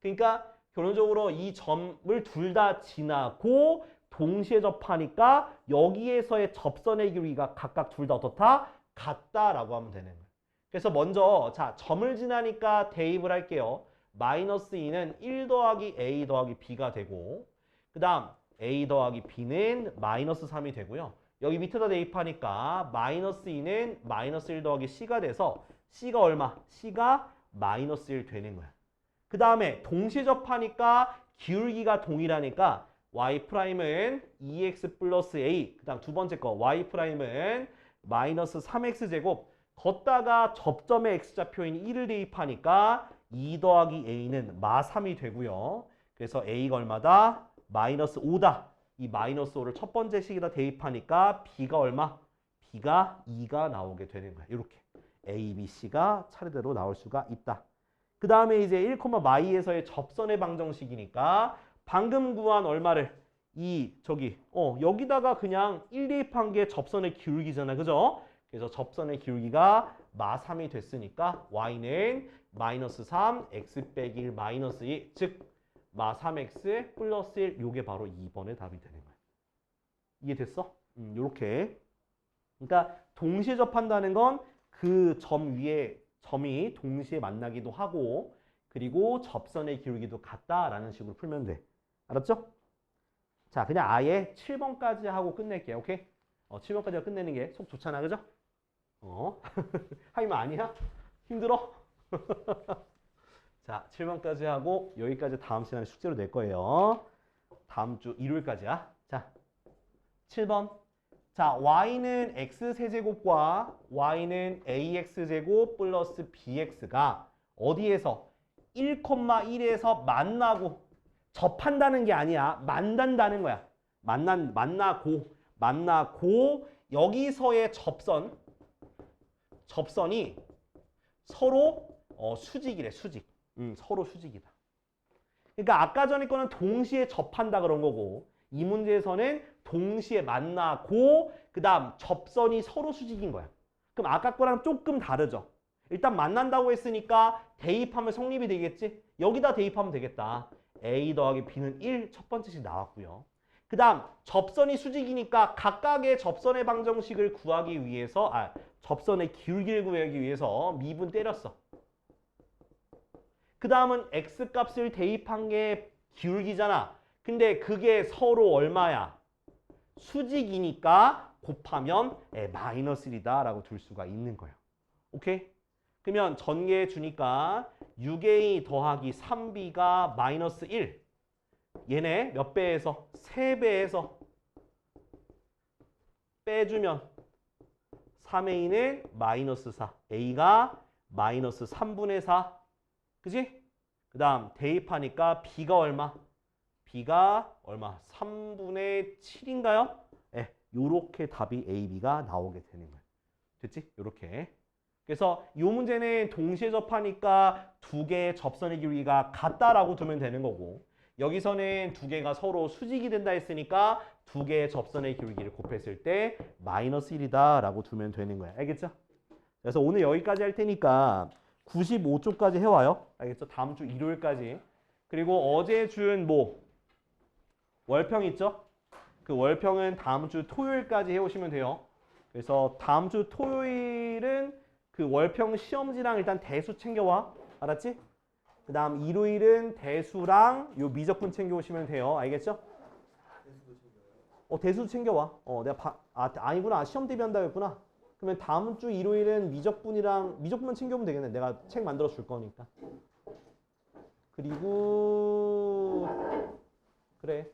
[SPEAKER 1] 그러니까 결론적으로 이 점을 둘 다 지나고 동시에 접하니까 여기에서의 접선의 기울기가 각각 둘 다 어떻다? 같다라고 하면 되는 거예요. 그래서 먼저 자 점을 지나니까 대입을 할게요. 마이너스 2는 1 더하기 A 더하기 B가 되고 그 다음 A 더하기 B는 마이너스 3이 되고요. 여기 밑에다 대입하니까 마이너스 2는 마이너스 1 더하기 C가 돼서 C가 얼마? C가 마이너스 1 되는 거야. 그 다음에 동시에 접하니까 기울기가 동일하니까 y'은 2x 플러스 a 그 다음 두 번째 거 y'은 마이너스 3x 제곱 걷다가 접점의 x좌표인 1을 대입하니까 2 더하기 a는 마3이 되고요. 그래서 a가 얼마다? 마이너스 5다. 이 마이너스 5를 첫 번째 식에다 대입하니까 b가 얼마? b가 2가 나오게 되는 거야. 이렇게 a, b, c가 차례대로 나올 수가 있다. 그 다음에 이제 1,-2에서의 접선의 방정식이니까 방금 구한 얼마를 여기다가 그냥 1 대입한 게 접선의 기울기잖아. 그죠? 그래서 접선의 기울기가 마3이 됐으니까 y는 마이너스 3, x 빼기 1 마이너스 2, 즉 마3x 플러스 1 요게 바로 2번의 답이 되는 거야. 이해됐어? 요렇게. 그러니까 동시에 접한다는 건 그 점 위에 점이 동시에 만나기도 하고 그리고 접선의 기울기도 같다라는 식으로 풀면 돼. 알았죠? 자, 그냥 아예 7번까지 하고 끝낼게요. 오케이? 7번까지 끝내는 게 속 좋잖아. 그죠? 하이면 아니야? 힘들어? 자, 7번까지 하고 여기까지 다음 시간에 숙제로 낼 거예요. 다음 주 일요일까지야. 자, 7번. 자, y는 x세제곱과 y는 ax제곱 플러스 bx가 어디에서 1,1에서 만나고 접한다는 게 아니야. 만난다는 거야. 만나고 여기서의 접선이 서로 수직이래. 수직. 서로 수직이다. 그러니까 아까 전에 거는 동시에 접한다 그런 거고 이 문제에서는 동시에 만나고 그 다음 접선이 서로 수직인 거야. 그럼 아까 거랑 조금 다르죠. 일단 만난다고 했으니까 대입하면 성립이 되겠지. 여기다 대입하면 되겠다. A 더하기 B는 1 첫 번째씩 나왔고요. 그 다음 접선이 수직이니까 각각의 접선의 방정식을 구하기 위해서 접선의 기울기를 구하기 위해서 미분 때렸어. 그 다음은 x값을 대입한 게 기울기잖아. 근데 그게 서로 얼마야? 수직이니까 곱하면 마이너스 1이다 라고 둘 수가 있는 거예요. 오케이? 그러면 전개해 주니까 6a 더하기 3b가 마이너스 1. 얘네 몇 배에서? 3배에서 빼주면 3a는 마이너스 4. a가 마이너스 3분의 4. 그지? 그 다음 대입하니까 b가 얼마? b가 얼마? 3분의 7인가요? 요렇게 답이 A, B가 나오게 되는 거예요. 됐지? 요렇게. 그래서 이 문제는 동시에 접하니까 두 개의 접선의 기울기가 같다라고 두면 되는 거고 여기서는 두 개가 서로 수직이 된다 했으니까 두 개의 접선의 기울기를 곱했을 때 마이너스 1이다 라고 두면 되는 거야. 알겠죠? 그래서 오늘 여기까지 할 테니까 95쪽까지 해와요. 알겠죠? 다음 주 일요일까지. 그리고 어제 준 월평 있죠? 그 월평은 다음 주 토요일까지 해오시면 돼요. 그래서 다음 주 토요일은 그 월평 시험지랑 일단 대수 챙겨와. 알았지? 그 다음 일요일은 대수랑 요 미적분 챙겨오시면 돼요. 알겠죠? 대수 챙겨와. 내가 아니구나. 시험 대비한다고 했구나. 그러면 다음 주 일요일은 미적분만 챙겨오면 되겠네. 내가 책 만들어 줄 거니까. 그리고 그래.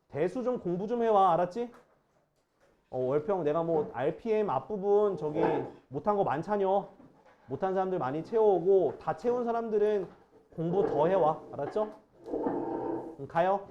[SPEAKER 1] 대수 좀 공부 좀 해와. 알았지? 월평 내가 RPM 앞부분 저기 못한 거 많잖여. 못한 사람들 많이 채워오고 다 채운 사람들은 공부 더 해와. 알았죠? 가요.